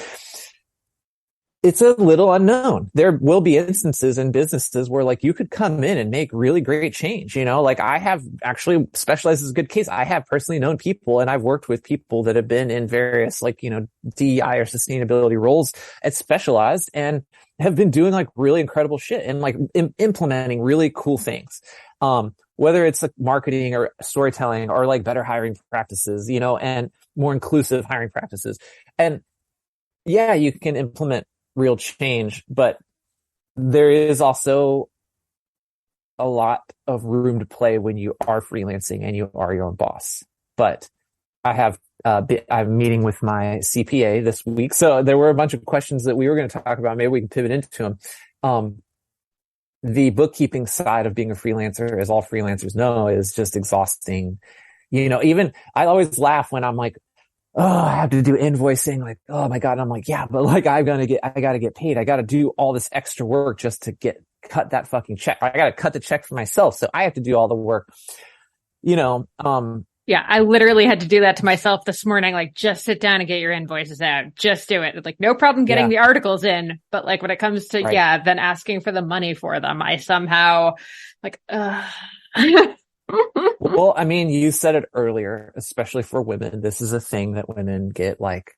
It's a little unknown. There will be instances in businesses where like you could come in and make really great change. Like I have actually specialized as a good case. I have personally known people and I've worked with people that have been in various like, DEI or sustainability roles at Specialized and have been doing like really incredible shit and like implementing really cool things. Whether it's like marketing or storytelling or like better hiring practices, and more inclusive hiring practices. And yeah, you can implement real change, but there is also a lot of room to play when you are freelancing and you are your own boss. But I'm meeting with my CPA this week. So there were a bunch of questions that we were going to talk about. Maybe we can pivot into them. The bookkeeping side of being a freelancer, as all freelancers know, is just exhausting. Even I always laugh when I'm like, oh, I have to do invoicing. Like, oh my God. And I'm like, yeah, but like, I got to get paid. I got to do all this extra work just to cut that fucking check. I got to cut the check for myself. So I have to do all the work, Yeah, I literally had to do that to myself this morning. Like, just sit down and get your invoices out. Just do it. Like, no problem getting the articles in. But like, when it comes to, then asking for the money for them, I somehow like, Well, I mean, you said it earlier, especially for women. This is a thing that women get like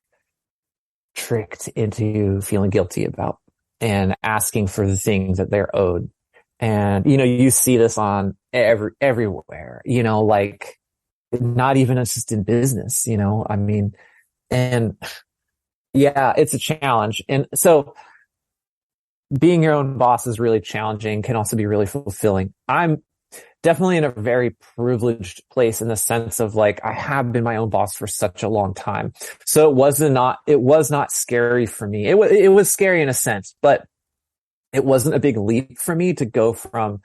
tricked into feeling guilty about and asking for the things that they're owed. And, you see this on everywhere, like not even just in business, I mean, and yeah, it's a challenge. And so being your own boss is really challenging, can also be really fulfilling. I'm definitely in a very privileged place in the sense of like, I have been my own boss for such a long time. So it was not scary for me. It was scary in a sense, but it wasn't a big leap for me to go from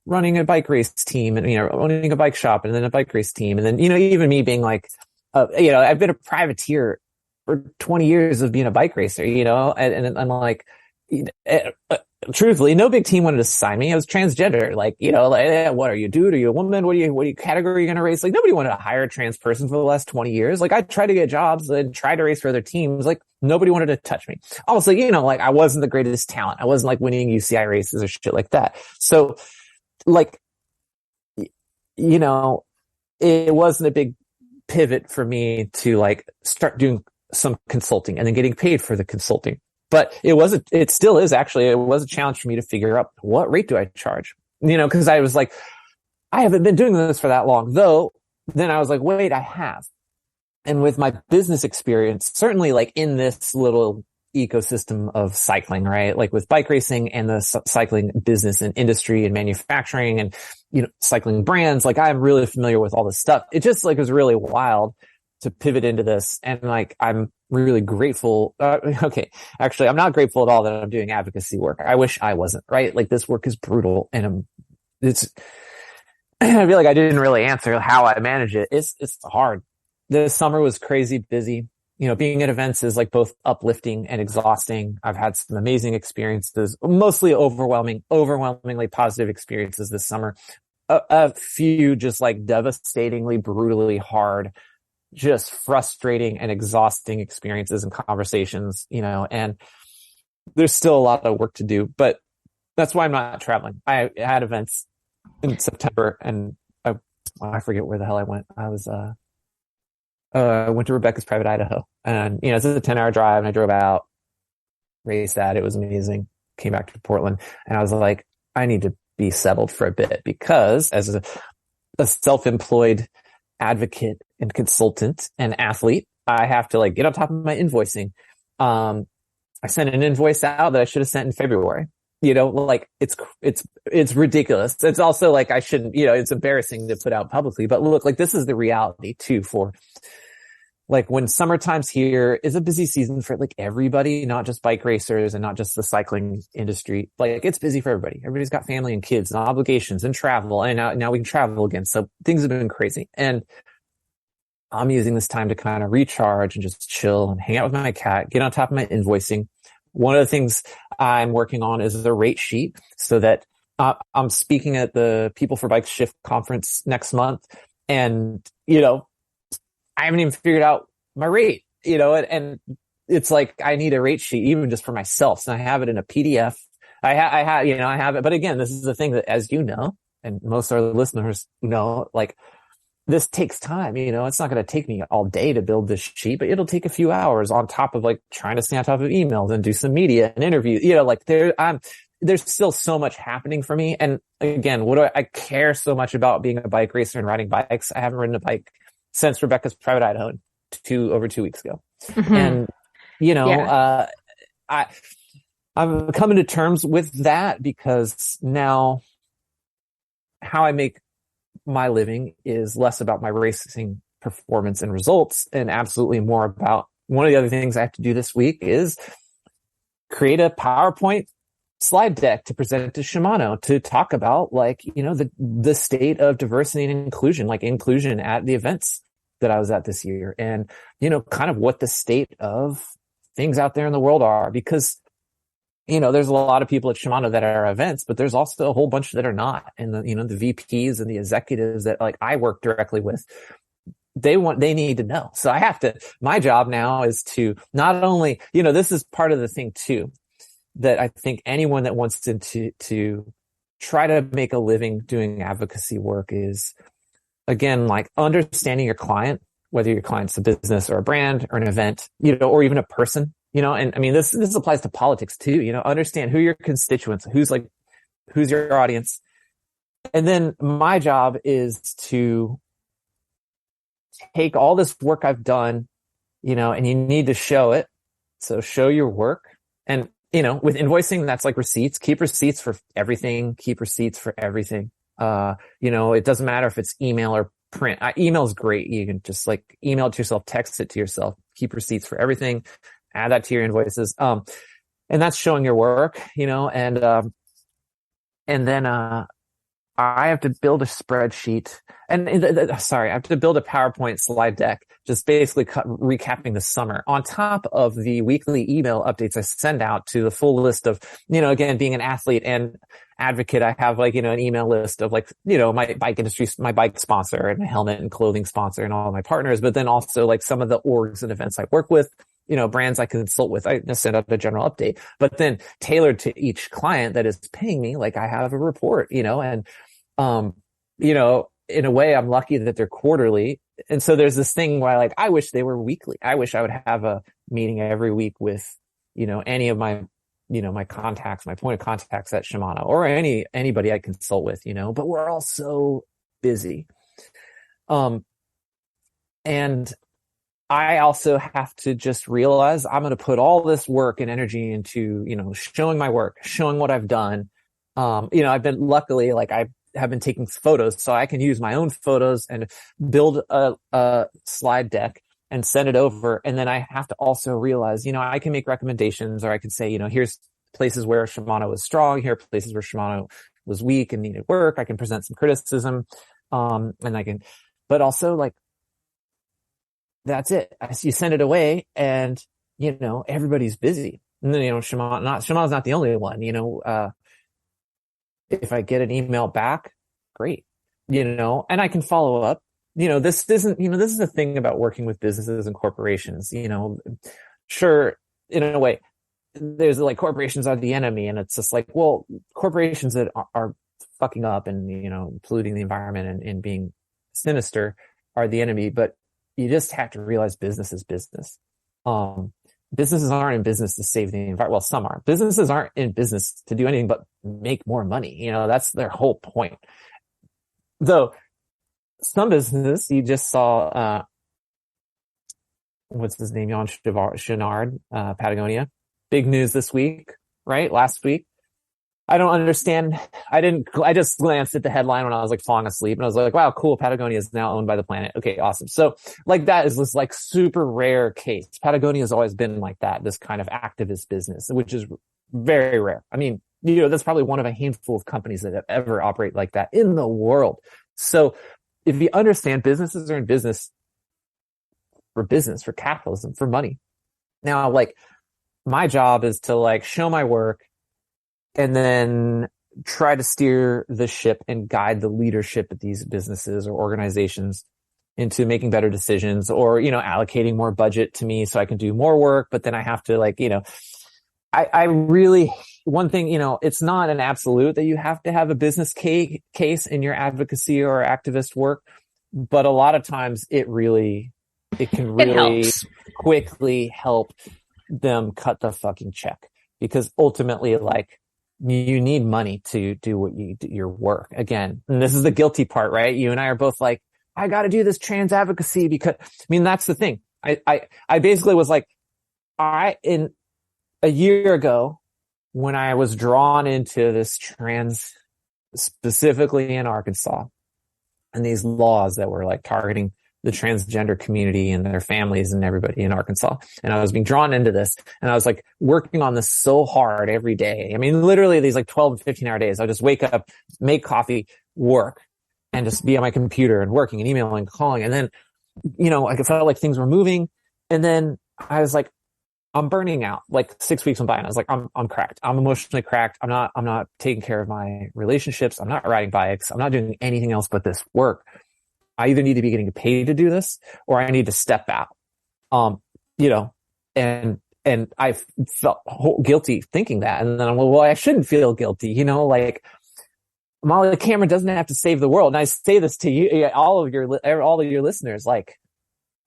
running a bike race team and, owning a bike shop and then a bike race team. And then, even me being like, I've been a privateer for 20 years of being a bike racer, and I'm like, truthfully, no big team wanted to sign me. I was transgender. Like, what are you, dude? Are you a woman? What category are you going to race? Like, nobody wanted to hire a trans person for the last 20 years. Like, I tried to get jobs and tried to race for other teams. Like, nobody wanted to touch me. Also, like, I wasn't the greatest talent. I wasn't like winning UCI races or shit like that. So, like, it wasn't a big pivot for me to like start doing some consulting and then getting paid for the consulting. But it still is actually, it was a challenge for me to figure out what rate do I charge, cause I was like, I haven't been doing this for that long, though. Then I was like, wait, I have. And with my business experience, certainly like in this little ecosystem of cycling, right? Like with bike racing and the cycling business and industry and manufacturing and, cycling brands. Like I'm really familiar with all this stuff. It just like was really wild to pivot into this. And like, I'm really grateful. Okay. Actually, I'm not grateful at all that I'm doing advocacy work. I wish I wasn't, right? Like this work is brutal and I feel like I didn't really answer how I manage it. It's hard. This summer was crazy busy. Being at events is like both uplifting and exhausting. I've had some amazing experiences, mostly overwhelmingly positive experiences this summer. A few just like devastatingly, brutally hard, just frustrating and exhausting experiences and conversations, and there's still a lot of work to do, but that's why I'm not traveling. I had events in September and I forget where the hell I went. I went to Rebecca's Private Idaho and, it's a 10-hour drive and I drove out, raced that. It was amazing. Came back to Portland and I was like, I need to be settled for a bit because as a self-employed advocate and consultant and athlete, I have to like get on top of my invoicing. I sent an invoice out that I should have sent in February. Like it's ridiculous. It's also like I shouldn't, it's embarrassing to put out publicly, but look, like this is the reality too for like when summertime's here is a busy season for like everybody, not just bike racers and not just the cycling industry. Like it's busy for everybody. Everybody's got family and kids and obligations and travel. And now we can travel again. So things have been crazy. And I'm using this time to kind of recharge and just chill and hang out with my cat, get on top of my invoicing. One of the things I'm working on is a rate sheet so that I'm speaking at the People for Bike Shift conference next month. And, I haven't even figured out my rate, and it's like, I need a rate sheet even just for myself. So I have it in a PDF. I have it. But again, this is the thing that, as you know, and most of our listeners know, like this takes time, it's not going to take me all day to build this sheet, but it'll take a few hours on top of like trying to stay on top of emails and do some media and interviews, like there's still so much happening for me. And again, I care so much about being a bike racer and riding bikes. I haven't ridden a bike since Rebecca's Private Idaho over 2 weeks ago. Mm-hmm. And, I'm coming to terms with that because now how I make my living is less about my racing performance and results and absolutely more about one of the other things I have to do this week is create a PowerPoint slide deck to present to Shimano to talk about like, the state of diversity and inclusion, like inclusion at the events that I was at this year and, kind of what the state of things out there in the world are because, there's a lot of people at Shimano that are events, but there's also a whole bunch that are not. And the VPs and the executives that like I work directly with, they need to know. So my job now is to not only, this is part of the thing too, that I think anyone that wants to try to make a living doing advocacy work is, again, like understanding your client, whether your client's a business or a brand or an event, or even a person, and I mean, this applies to politics too, understand who your constituents, who's your audience. And then my job is to take all this work I've done, and you need to show it. So show your work. And with invoicing, that's like receipts. Keep receipts for everything. It doesn't matter if it's email or print. Email is great. You can just like email it to yourself, text it to yourself, keep receipts for everything, add that to your invoices. And that's showing your work, and then, I have to build a spreadsheet I have to build a PowerPoint slide deck, just basically recapping the summer on top of the weekly email updates I send out to the full list of, again, being an athlete and advocate. I have like, an email list of like, my bike industry, my bike sponsor and my helmet and clothing sponsor and all of my partners, but then also like some of the orgs and events I work with, brands I consult with. I just send out a general update, but then tailored to each client that is paying me, like I have a report, and, in a way I'm lucky that they're quarterly. And so there's this thing where I wish they were weekly. I wish I would have a meeting every week with, any of my, my contacts, my point of contacts at Shimano or anybody I consult with, but we're all so busy. And I also have to just realize I'm going to put all this work and energy into, showing my work, showing what I've done. I've been luckily, like I have been taking photos, so I can use my own photos and build a slide deck and send it over. And then I have to also realize, I can make recommendations, or I can say, here's places where Shimano was strong, here are places where Shimano was weak and needed work. I can present some criticism. But also like, that's it. You send it away and, everybody's busy. And then, Shimano's not the only one, if I get an email back, great, and I can follow up. This is the thing about working with businesses and corporations, sure, in a way, there's like corporations are the enemy. And it's just like, well, corporations that are fucking up and, polluting the environment and being sinister are the enemy. But you just have to realize business is business. Businesses aren't in business to save the environment. Well, some are. Businesses aren't in business to do anything but make more money. That's their whole point. Though some business, you just saw, what's his name? Jan Chenard, Patagonia. Big news this week, right? Last week. I don't understand. I just glanced at the headline when I was like falling asleep and I was like, wow, cool. Patagonia is now owned by the planet. Okay, awesome. So like that is this like super rare case. Patagonia has always been like that, this kind of activist business, which is very rare. I mean, that's probably one of a handful of companies that have ever operate like that in the world. So if you understand businesses are in business, for capitalism, for money. Now, like my job is to like show my work, and then try to steer the ship and guide the leadership at these businesses or organizations into making better decisions, or, allocating more budget to me so I can do more work. But then I have to like, I really, one thing, it's not an absolute that you have to have a business case in your advocacy or activist work. But a lot of times it can really quickly help them cut the fucking check, because ultimately, like, you need money to do what you do, your work. Again, and this is the guilty part, right? You and I are both like, I got to do this trans advocacy because, that's the thing. I basically was like, in a year ago, when I was drawn into this trans, specifically in Arkansas, and these laws that were like targeting the transgender community and their families and everybody in Arkansas. And I was being drawn into this, and I was like working on this so hard every day. Literally these like 12 and 15 hour days. I just wake up, make coffee, work, and just be on my computer and working and emailing and calling. And then, I felt like things were moving. And then I was like, I'm burning out. Like 6 weeks went by and I was like, I'm cracked. I'm emotionally cracked. I'm not taking care of my relationships. I'm not riding bikes. I'm not doing anything else but this work. I either need to be getting paid to do this, or I need to step out. And I felt guilty thinking that. And then I'm like, well, I shouldn't feel guilty, like Molly, the camera doesn't have to save the world. And I say this to you, all of your listeners, like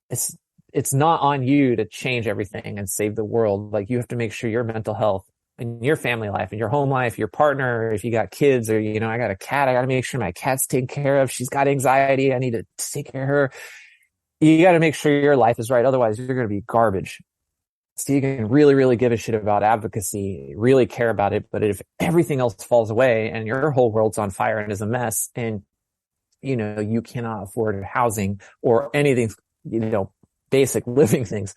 it's not on you to change everything and save the world. Like, you have to make sure your mental health and your family life and your home life, your partner, if you got kids, or, I got a cat, I got to make sure my cat's taken care of. She's got anxiety. I need to take care of her. You got to make sure your life is right. Otherwise, you're going to be garbage. So you can really, really give a shit about advocacy, really care about it. But if everything else falls away and your whole world's on fire and is a mess, and, you cannot afford housing or anything, basic living things,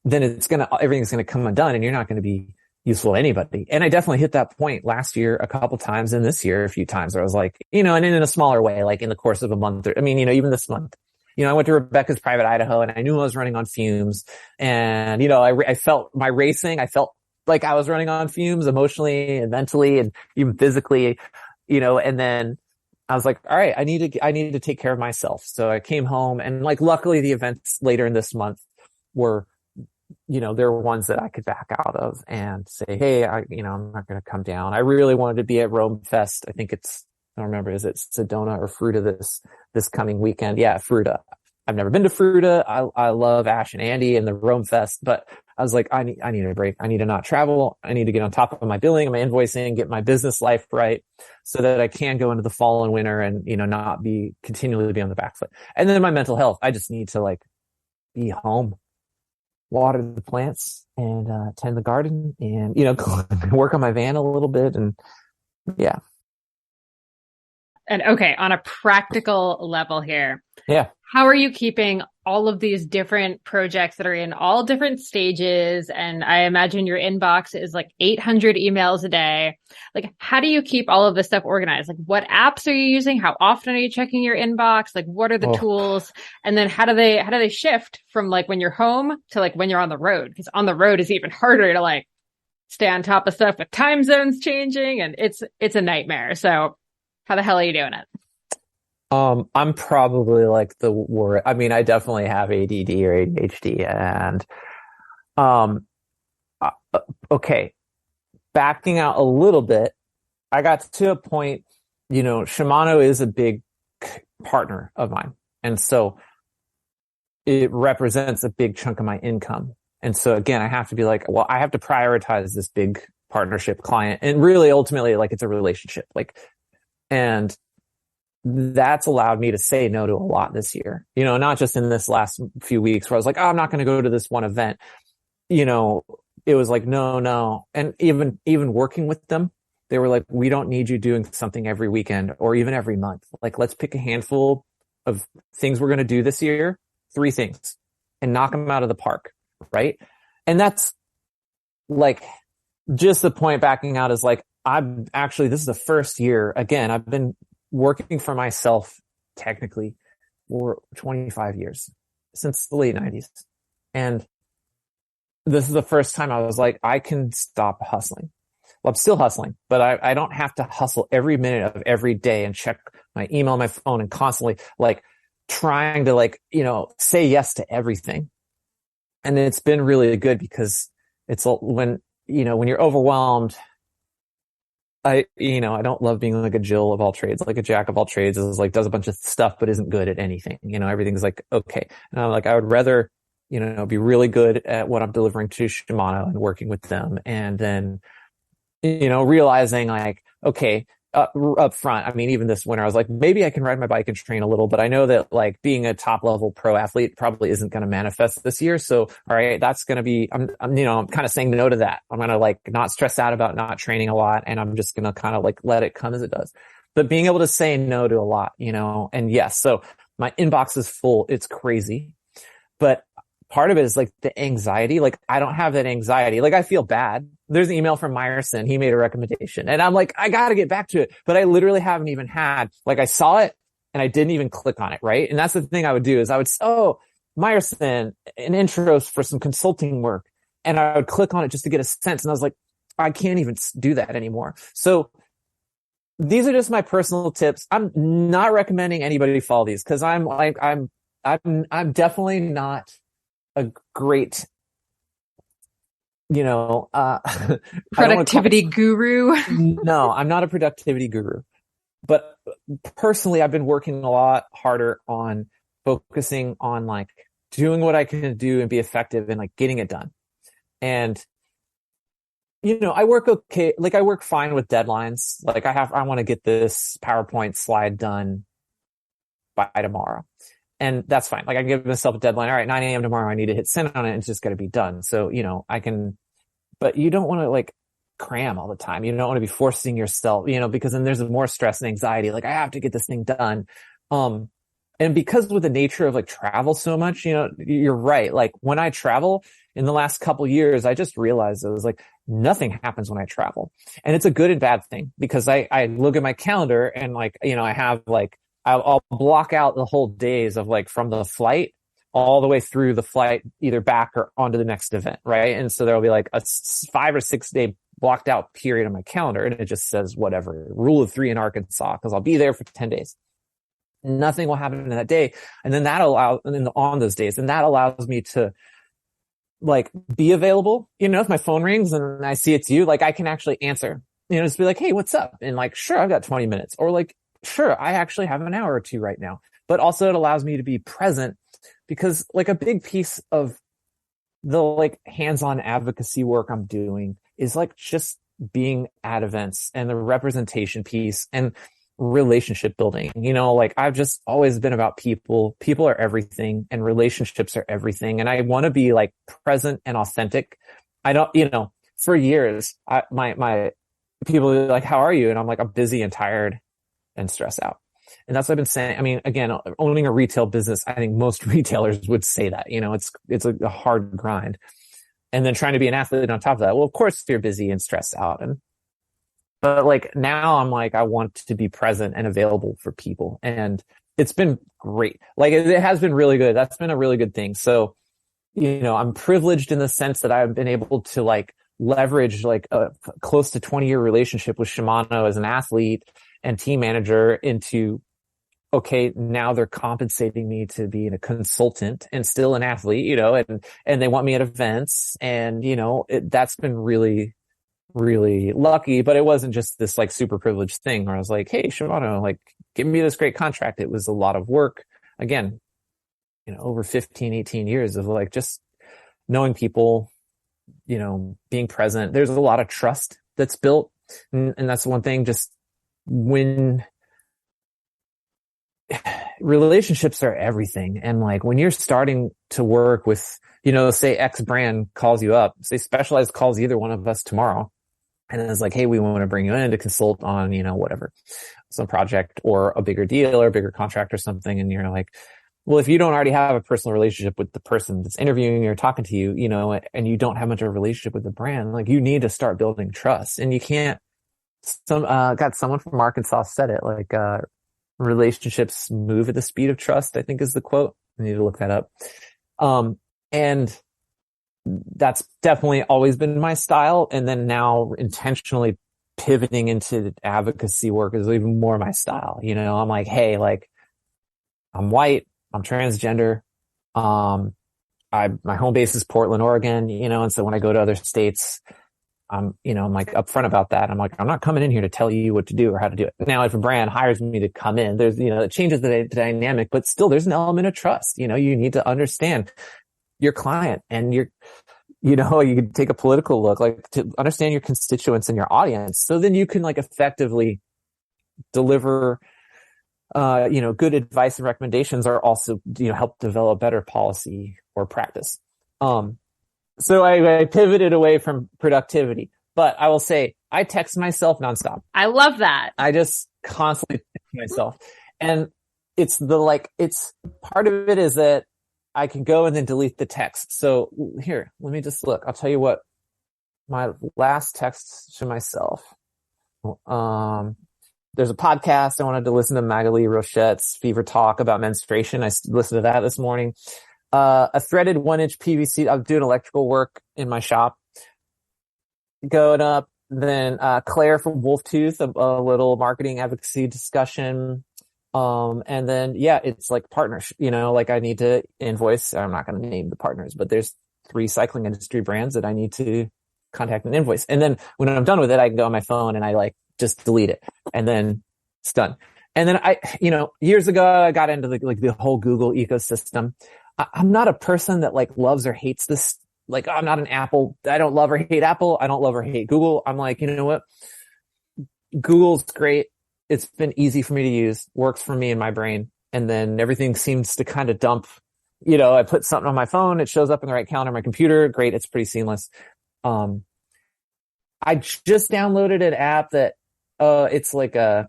then everything's going to come undone, and you're not going to be useful to anybody. And I definitely hit that point last year a couple times, and this year a few times, where I was like, and in a smaller way, like in the course of a month, even this month, I went to Rebecca's Private Idaho, and I knew I was running on fumes, and, I felt my racing. I felt like I was running on fumes emotionally and mentally and even physically, and then I was like, all right, I need to take care of myself. So I came home, and like, luckily the events later in this month were, there were ones that I could back out of and say, hey, I'm not going to come down. I really wanted to be at Rome Fest. I think I don't remember, is it Sedona or Fruta this coming weekend? Yeah, Fruta. I've never been to Fruta. I love Ash and Andy and the Rome Fest, but I was like, I need a break. I need to not travel. I need to get on top of my billing and my invoicing, get my business life right, so that I can go into the fall and winter and, not continually be on the back foot. And then my mental health, I just need to like be home, water the plants and tend the garden and, work on my van a little bit. And yeah. And okay, on a practical level here, Yeah. how are you keeping all of these different projects that are in all different stages? And I imagine your inbox is like 800 emails a day. Like, how do you keep all of this stuff organized? Like, what apps are you using? How often are you checking your inbox? Like, what are the tools? And then how do they shift from like when you're home to like when you're on the road? Because on the road is even harder to like stay on top of stuff with time zones changing, and it's a nightmare. So how the hell are you doing it? I'm probably like the worst. I mean, I definitely have ADD or ADHD and, okay, backing out a little bit, I got to a point, Shimano is a big partner of mine. And so it represents a big chunk of my income. And so again, I have to be like, well, I have to prioritize this big partnership client. And really ultimately, like, it's a relationship. And that's allowed me to say no to a lot this year, not just in this last few weeks where I was like, oh, I'm not going to go to this one event. It was like, no. And even working with them, they were like, we don't need you doing something every weekend or even every month. Like, let's pick a handful of things we're going to do this year, 3 things, and knock them out of the park. Right. And that's like, just the point backing out is like, this is the first year, again, I've been working for myself technically for 25 years, since the late 90s. And this is the first time I was like, I can stop hustling. Well, I'm still hustling, but I don't have to hustle every minute of every day and check my email, my phone, and constantly like trying to say yes to everything. And it's been really good because it's when you're overwhelmed, I don't love being like a Jill of all trades, like a jack of all trades is like, does a bunch of stuff, but isn't good at anything. Everything's like, okay. And I'm like, I would rather, be really good at what I'm delivering to Shimano and working with them. And then, realizing like, okay, up front, I mean, even this winter, I was like, maybe I can ride my bike and train a little, but I know that like being a top level pro athlete probably isn't going to manifest this year. So, all right, that's going to be, I'm kind of saying no to that. I'm going to like not stress out about not training a lot. And I'm just going to kind of like let it come as it does, but being able to say no to a lot, and yes, so my inbox is full. It's crazy, but part of it is like the anxiety. Like, I don't have that anxiety. Like, I feel bad. There's an email from Meyerson. He made a recommendation and I'm like, I got to get back to it. But I literally haven't even I saw it and I didn't even click on it. Right. And that's the thing I would do is Meyerson, an intro for some consulting work. And I would click on it just to get a sense. And I was like, I can't even do that anymore. So these are just my personal tips. I'm not recommending anybody follow these because I'm definitely not a great, productivity guru. No, I'm not a productivity guru, but personally, I've been working a lot harder on focusing on like doing what I can do and be effective and like getting it done. And, I work okay. Like, I work fine with deadlines. Like, I want to get this PowerPoint slide done by tomorrow. And that's fine. Like, I can give myself a deadline. All right, 9 a.m. tomorrow, I need to hit send on it. And it's just got to be done. So, I can, but you don't want to like cram all the time. You don't want to be forcing yourself, because then there's more stress and anxiety. Like, I have to get this thing done. And because with the nature of like travel so much, you're right. Like, when I travel in the last couple years, I just realized it was like nothing happens when I travel. And it's a good and bad thing because I look at my calendar and like, I have like, I'll block out the whole days of like from the flight all the way through the flight, either back or onto the next event. Right. And so there'll be like a 5 or 6 day blocked out period on my calendar. And it just says whatever, rule of 3 in Arkansas, because I'll be there for 10 days. Nothing will happen in that day. And then on those days, and that allows me to like be available. If my phone rings and I see it's you, like I can actually answer, just be like, hey, what's up? And like, sure, I've got 20 minutes or like, sure, I actually have an hour or 2 right now, but also it allows me to be present because like a big piece of the like hands-on advocacy work I'm doing is like just being at events and the representation piece. And relationship building. Like I've just always been about people. People are everything and relationships are everything. And I want to be like present and authentic. I don't, for years, my people are like, how are you? And I'm like, I'm busy and tired and stressed out. And that's what I've been saying. I mean, again, owning a retail business, I think most retailers would say that, it's a hard grind. And then trying to be an athlete on top of that. Well, of course you're busy and stressed out. But like now I'm like, I want to be present and available for people. And it's been great. Like it has been really good. That's been a really good thing. So, I'm privileged in the sense that I've been able to like leverage like a close to 20-year relationship with Shimano as an athlete and team manager into, okay, now they're compensating me to be a consultant and still an athlete, and they want me at events. And, that's been really, really lucky, but it wasn't just this like super privileged thing where I was like, hey, Shimano, like give me this great contract. It was a lot of work. Again, over 15, 18 years of like just knowing people, being present. There's a lot of trust that's built. And that's one thing, just when relationships are everything. And like when you're starting to work with, say X brand calls you up, say Specialized calls either one of us tomorrow. And it's like, hey, we want to bring you in to consult on, whatever, some project or a bigger deal or a bigger contract or something. And you're like, well, if you don't already have a personal relationship with the person that's interviewing or talking to you, and you don't have much of a relationship with the brand, like you need to start building trust. And you can't, got someone from Arkansas said it, like, relationships move at the speed of trust, I think is the quote. I need to look that up. And that's definitely always been my style. And then now intentionally pivoting into advocacy work is even more my style. I'm like, hey, like I'm white, I'm transgender. My home base is Portland, Oregon, and so when I go to other states, I'm like upfront about that. I'm like, I'm not coming in here to tell you what to do or how to do it. Now, if a brand hires me to come in, there's, it changes the dynamic, but still there's an element of trust. You need to understand your client and you can take a political look, like to understand your constituents and your audience. So then you can like effectively deliver, good advice and recommendations, or also, help develop better policy or practice. So I pivoted away from productivity, but I will say I text myself nonstop. I love that. I just constantly text myself. And it's part of it is that I can go and then delete the text. So here, let me just look. I'll tell you what my last text to myself. There's a podcast. I wanted to listen to Magali Rochette's Fever Talk about menstruation. I listened to that this morning. A threaded 1-inch PVC. I'm doing electrical work in my shop. Going up. Then, Claire from Wolf Tooth, a little marketing advocacy discussion. And then, yeah, it's like partners, like I need to invoice. I'm not going to name the partners, but there's 3 cycling industry brands that I need to contact and invoice. And then when I'm done with it, I can go on my phone and I like just delete it and then it's done. And then years ago, I got into the whole Google ecosystem. I'm not a person that like loves or hates this. Like I'm not an Apple. I don't love or hate Apple. I don't love or hate Google. I'm like, you know what? Google's great. It's been easy for me to use, works for me in my brain. And then everything seems to kind of dump, I put something on my phone. It shows up in the right calendar on my computer. Great. It's pretty seamless. I just downloaded an app that, it's like a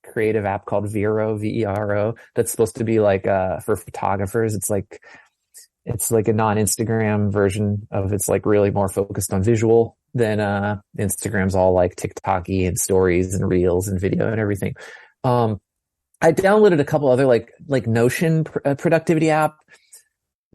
creative app called Vero, Vero, that's supposed to be like, for photographers. It's like a non-Instagram version of, it's like really more focused on visual than, Instagram's all like TikTok-y and stories and reels and video and everything. I downloaded a couple other like Notion productivity app.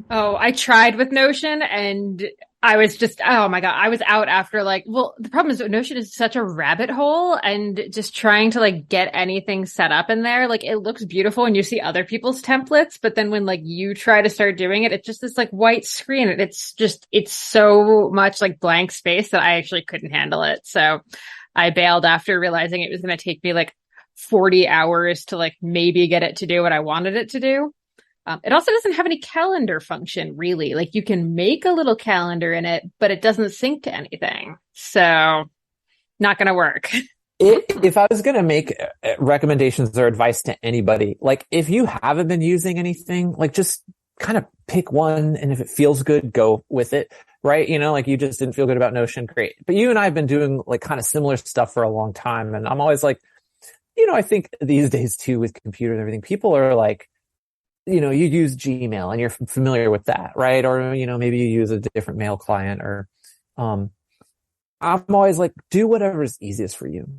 Oh, I tried with Notion and I was just, oh my God, I was out after the problem is Notion is such a rabbit hole, and just trying to get anything set up in there, it looks beautiful and you see other people's templates, but then when you try to start doing it, it's just this white screen. It's so much blank space that I actually couldn't handle it. So I bailed after realizing it was going to take me 40 hours to maybe get it to do what I wanted it to do. It also doesn't have any calendar function, really. You can make a little calendar in it, but it doesn't sync to anything. So not going to work. If I was going to make recommendations or advice to anybody, like if you haven't been using anything, like just kind of pick one. And if it feels good, go with it. Right. You know, like you just didn't feel good about Notion. Great. But you and I have been doing like kind of similar stuff for a long time. And I'm always like, you know, I think these days too with computers and everything, people are like, you know, you use Gmail and you're familiar with that. Right. Or, you know, maybe you use a different mail client or, I'm always like, do whatever is easiest for you.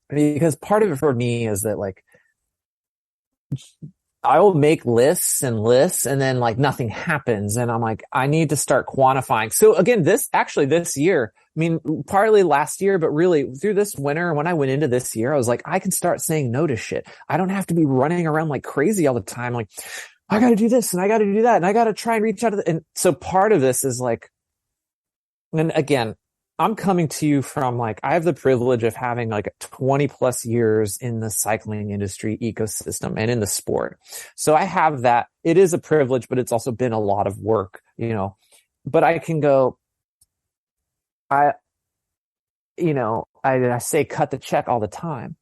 Because part of it for me is that like, I will make lists and then like nothing happens. And I'm like, I need to start quantifying. So again, this year, I mean, partly last year, but really through this winter, when I went into this year, I was like, I can start saying no to shit. I don't have to be running around like crazy all the time. Like, I got to do this and I got to do that. And I got to try and reach out to and so part of this is like, and again, I'm coming to you from like, I have the privilege of having like 20 plus years in the cycling industry ecosystem and in the sport. So I have that. It is a privilege, but it's also been a lot of work, you know, but I can go, I say cut the check all the time.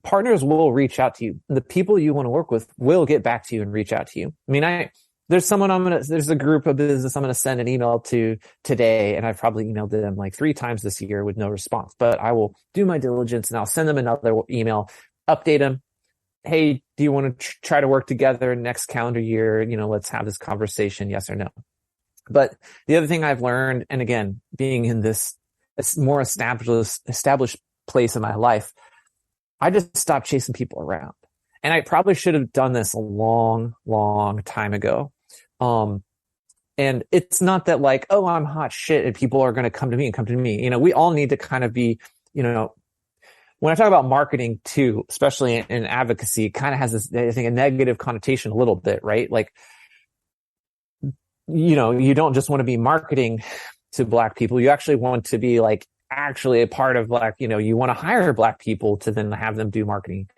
Partners will reach out to you. The people you want to work with will get back to you and reach out to you. I mean, there's a group of business I'm going to send an email to today, and I've probably emailed them like 3 times this year with no response, but I will do my diligence and I'll send them another email, update them. Hey, do you want to try to work together next calendar year? You know, let's have this conversation. Yes or no. But the other thing I've learned, and again, being in this more established place in my life, I just stopped chasing people around. And I probably should have done this a long, long time ago. And it's not that like, oh, I'm hot shit and people are going to come to me. You know, we all need to kind of be, you know, when I talk about marketing too, especially in advocacy, it kind of has this, I think, a negative connotation a little bit, right? Like, you know, you don't just want to be marketing to Black people. You actually want to be like actually a part of Black, you know, you want to hire Black people to then have them do marketing.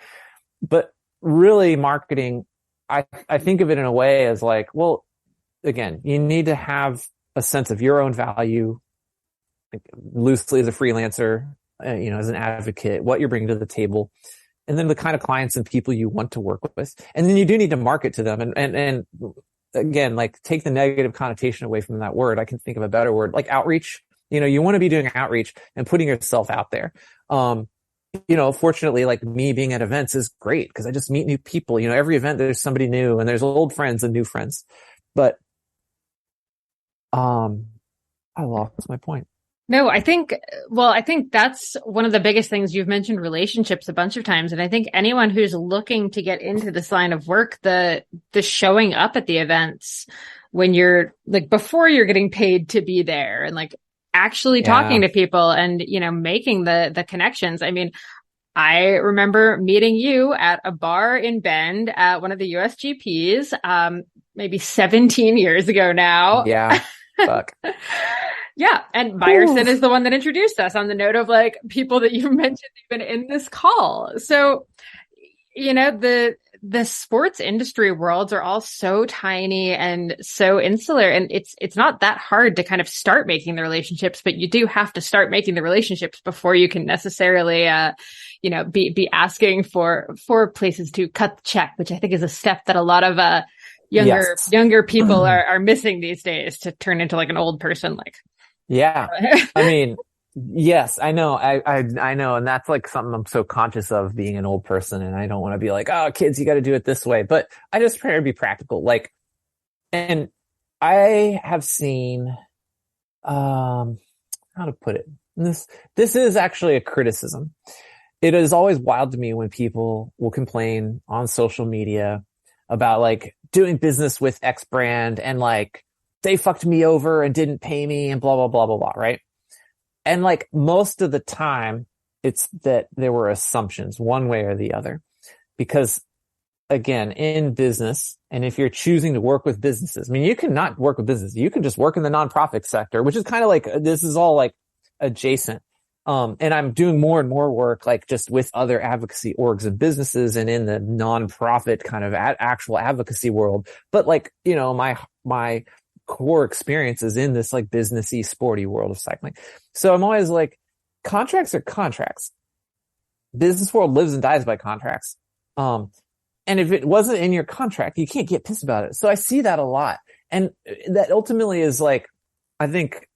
But really marketing, I think of it in a way as like, well, again, you need to have a sense of your own value, like loosely as a freelancer, you know, as an advocate, what you're bringing to the table, and then the kind of clients and people you want to work with. And then you do need to market to them. And again, like take the negative connotation away from that word. I can think of a better word, like outreach. You know, you want to be doing outreach and putting yourself out there. You know, fortunately, like me being at events is great because I just meet new people. You know, every event there's somebody new and there's old friends and new friends. But I lost my point. No, I think that's one of the biggest things. You've mentioned relationships a bunch of times. And I think anyone who's looking to get into this line of work, the showing up at the events when you're like, before you're getting paid to be there and like actually talking to people and, you know, making the connections. I mean, I remember meeting you at a bar in Bend at one of the USGPs, maybe 17 years ago now. Yeah. Fuck. Yeah. And Meyerson is the one that introduced us on the note of like people that you mentioned even in this call. So, you know, the sports industry worlds are all so tiny and so insular, and it's not that hard to kind of start making the relationships, but you do have to start making the relationships before you can necessarily, you know, be asking for places to cut the check, which I think is a step that a lot of, younger people are missing these days to turn into like an old person. Like, yeah, I mean, yes, I know. I know. And that's like something I'm so conscious of being an old person. And I don't want to be like, oh, kids, you got to do it this way. But I just try to be practical. Like, and I have seen, how to put it? This is actually a criticism. It is always wild to me when people will complain on social media about like doing business with X brand and like they fucked me over and didn't pay me and blah, blah, blah, blah, blah. Right. And like most of the time it's that there were assumptions one way or the other, because again, in business, and if you're choosing to work with businesses, I mean, you can not work with business. You can just work in the nonprofit sector, which is kind of like, this is all like adjacent. And I'm doing more and more work, like just with other advocacy orgs and businesses and in the nonprofit kind of actual advocacy world. But like, you know, my core experience is in this like businessy, sporty world of cycling. So I'm always like, contracts are contracts. business world lives and dies by contracts. And if it wasn't in your contract, you can't get pissed about it. So I see that a lot. And that ultimately is like, I think,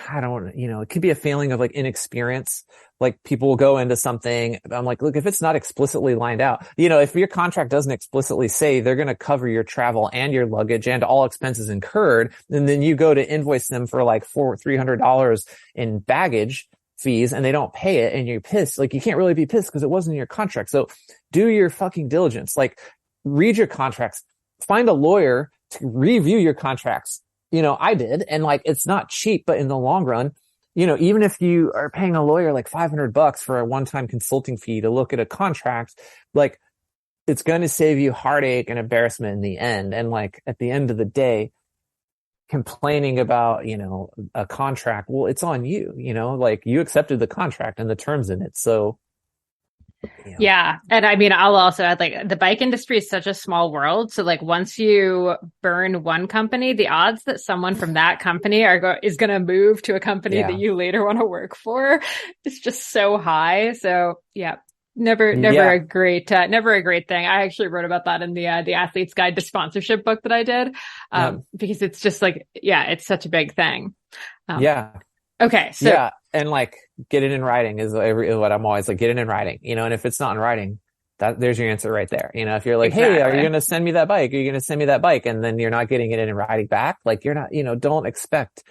I don't, it could be a feeling of like inexperience. Like people will go into something. I'm like, look, if it's not explicitly lined out, if your contract doesn't explicitly say they're going to cover your travel and your luggage and all expenses incurred, and then you go to invoice them for like $300 in baggage fees and they don't pay it and you're pissed. Like you can't really be pissed because it wasn't in your contract. So do your fucking diligence. Like read your contracts, find a lawyer to review your contracts. I did. And like, it's not cheap, but in the long run, even if you are paying a lawyer like $500 for a one-time consulting fee to look at a contract, like it's going to save you heartache and embarrassment in the end. And like at the end of the day, complaining about, a contract, well, it's on you, like you accepted the contract and the terms in it. So yeah. And I mean, I'll also add like the bike industry is such a small world. So like once you burn one company, the odds that someone from that company is going to move to a company that you later want to work for is just so high. So yeah, never a great thing. I actually wrote about that in the Athlete's Guide to Sponsorship book that I did. Because it's just like, it's such a big thing. Okay. So yeah. And like get it in writing is what I'm always like, get it in writing, and if it's not in writing, there's your answer right there. If you're like, hey, are you going to send me that bike? Are you going to send me that bike? And then you're not getting it in writing back. Like you're not, don't expect,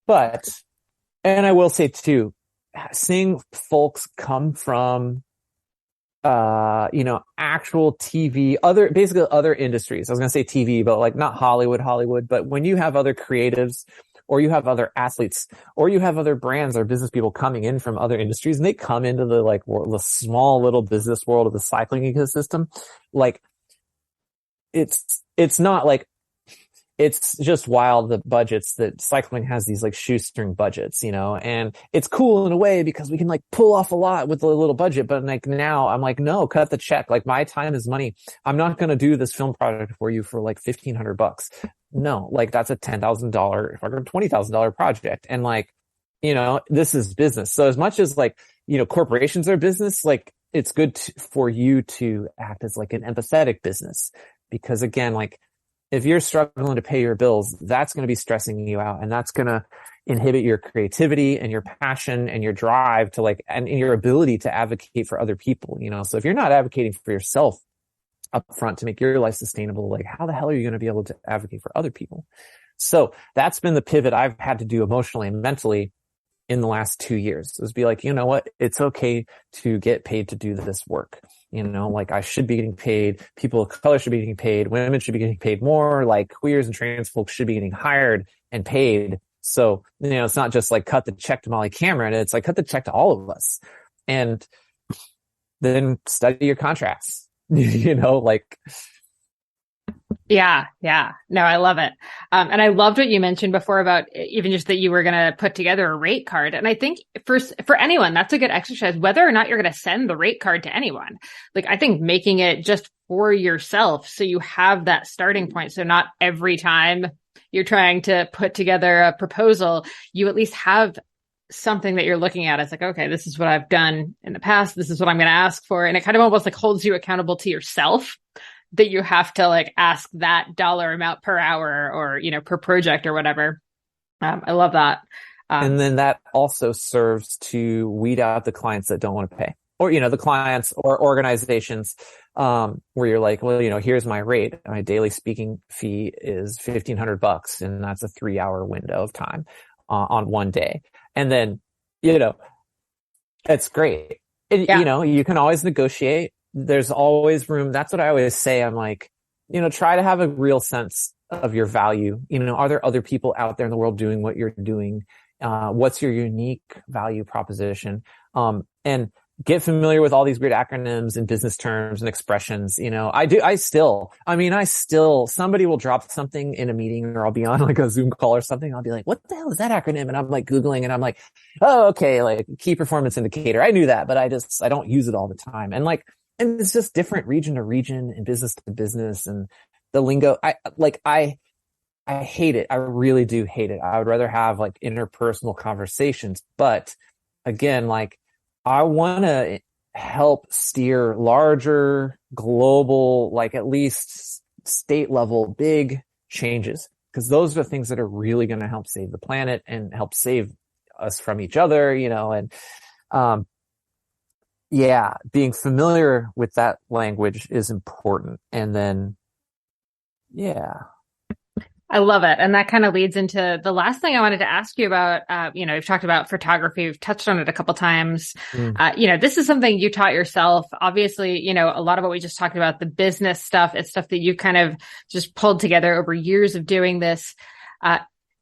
but, and I will say too, seeing folks come from, actual TV, basically other industries. I was going to say TV, but like not Hollywood, but when you have other creatives, or you have other athletes, or you have other brands or business people coming in from other industries, and they come into the small little business world of the cycling ecosystem. Like it's not like, it's just wild, the budgets that cycling has, these like shoestring budgets, and it's cool in a way because we can like pull off a lot with a little budget. But like now I'm like, no, cut the check. Like my time is money. I'm not going to do this film project for you for like $1,500. No, like that's a $10,000, $20,000 project. And like, this is business. So as much as like, corporations are business, like it's good for you to act as like an empathetic business, because again, like if you're struggling to pay your bills, that's going to be stressing you out, and that's going to inhibit your creativity and your passion and your drive to like, and your ability to advocate for other people, So if you're not advocating for yourself up front to make your life sustainable, like how the hell are you going to be able to advocate for other people? So that's been the pivot I've had to do emotionally and mentally in the last 2 years, is be like, you know what? It's okay to get paid to do this work. Like I should be getting paid. People of color should be getting paid. Women should be getting paid more. Like queers and trans folks should be getting hired and paid. So, it's not just like cut the check to Molly Cameron. It's like cut the check to all of us, and then study your contracts. Like. Yeah. No, I love it. And I loved what you mentioned before about even just that you were going to put together a rate card. And I think for anyone, that's a good exercise, whether or not you're going to send the rate card to anyone. Like, I think making it just for yourself, so you have that starting point. So not every time you're trying to put together a proposal, you at least have something that you're looking at. It's like, okay, this is what I've done in the past. This is what I'm going to ask for. And it kind of almost like holds you accountable to yourself, that you have to like ask that dollar amount per hour or, per project or whatever. I love that. And then that also serves to weed out the clients that don't want to pay, or, the clients or organizations, where you're like, well, here's my rate. My daily speaking fee is $1,500, and that's a 3-hour window of time on one day. And then, it's great. You can always negotiate. There's always room. That's what I always say. I'm like, try to have a real sense of your value. Are there other people out there in the world doing what you're doing? What's your unique value proposition? And get familiar with all these weird acronyms and business terms and expressions. Somebody will drop something in a meeting, or I'll be on like a Zoom call or something. I'll be like, what the hell is that acronym? And I'm like Googling, and I'm like, oh, okay. Like key performance indicator. I knew that, but I don't use it all the time. And it's just different region to region and business to business, and the lingo. I hate it. I really do hate it. I would rather have like interpersonal conversations. But again, like I want to help steer larger global, like at least state level, big changes, because those are the things that are really going to help save the planet and help save us from each other, and, being familiar with that language is important. And then, I love it. And that kind of leads into the last thing I wanted to ask you about. We've talked about photography. We've touched on it a couple times. This is something you taught yourself. Obviously, a lot of what we just talked about, the business stuff, it's stuff that you kind of just pulled together over years of doing this.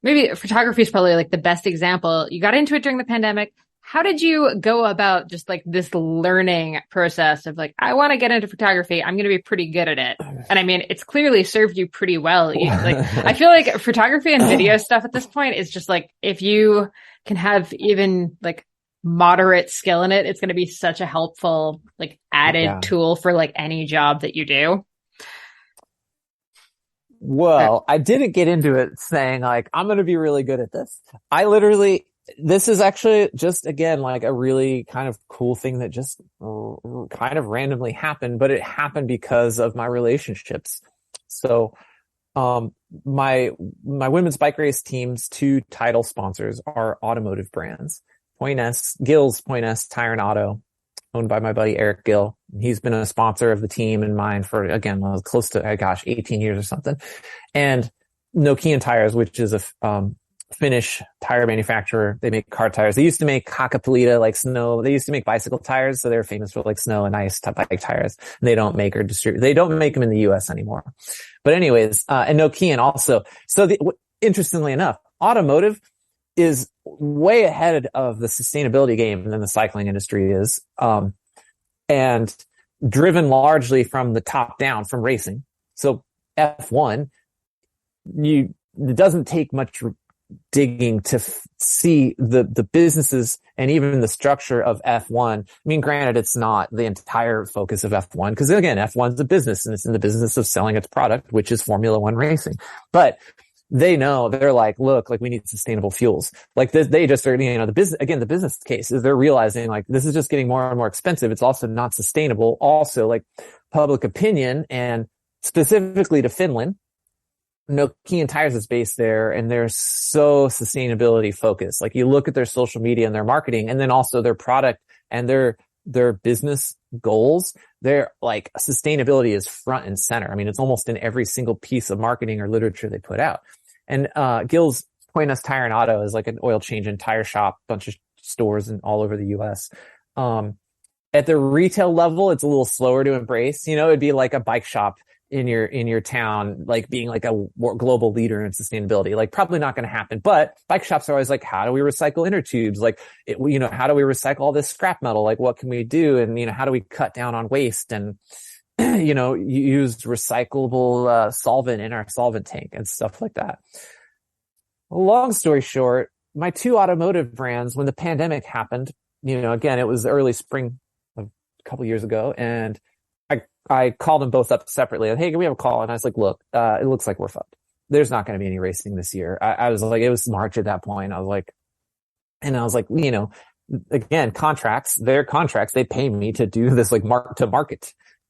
Maybe photography is probably like the best example. You got into it during the pandemic. How did you go about just like this learning process of like, I want to get into photography. I'm going to be pretty good at it. And I mean, it's clearly served you pretty well. I feel like photography and video stuff at this point is just like, if you can have even like moderate skill in it, it's going to be such a helpful, like added tool for like any job that you do. Well, I didn't get into it saying like, I'm going to be really good at this. This is actually just, again, like a really kind of cool thing that just kind of randomly happened, but it happened because of my relationships. So, my women's bike race team's 2 title sponsors are automotive brands. Gill's Point S Tire and Auto, owned by my buddy Eric Gill. He's been a sponsor of the team and mine for, again, close to, 18 years or something. And Nokian Tires, which is a, Finnish tire manufacturer. They make car tires. They used to make Hakkapeliitta, like snow. They used to make bicycle tires, so they're famous for like snow and ice type bike tires. And they don't make or distribute. They don't make them in the U.S. anymore. But anyways, and Nokian also. So interestingly enough, automotive is way ahead of the sustainability game than the cycling industry is, and driven largely from the top down, from racing. So F1, it doesn't take much digging to see the businesses and even the structure of F1. I mean, granted, it's not the entire focus of F1, because again, F1's a business and it's in the business of selling its product, which is Formula One racing. But they know, they're like, look, like we need sustainable fuels. Like they just are, the business case is they're realizing like this is just getting more and more expensive. It's also not sustainable. Also, like public opinion, and specifically to Finland, Nokian Tires is based there, and they're so sustainability focused. Like you look at their social media and their marketing, and then also their product and their business goals. They're like, sustainability is front and center. I mean, it's almost in every single piece of marketing or literature they put out. And Gill's Point S Tire and Auto is like an oil change and tire shop, bunch of stores all over the U.S. At the retail level, it's a little slower to embrace. It'd be like a bike shop in your town, like being like a global leader in sustainability. Like probably not going to happen, but bike shops are always like, how do we recycle inner tubes? Like, how do we recycle all this scrap metal? Like, what can we do? And, how do we cut down on waste and, use recyclable solvent in our solvent tank and stuff like that. Long story short, my 2 automotive brands, when the pandemic happened, again, it was early spring of a couple years ago, and I called them both up separately. Like, hey, can we have a call? And I was like, look, it looks like we're fucked. There's not going to be any racing this year. I was like, it was March at that point. I was like, again, their contracts, they pay me to do this, like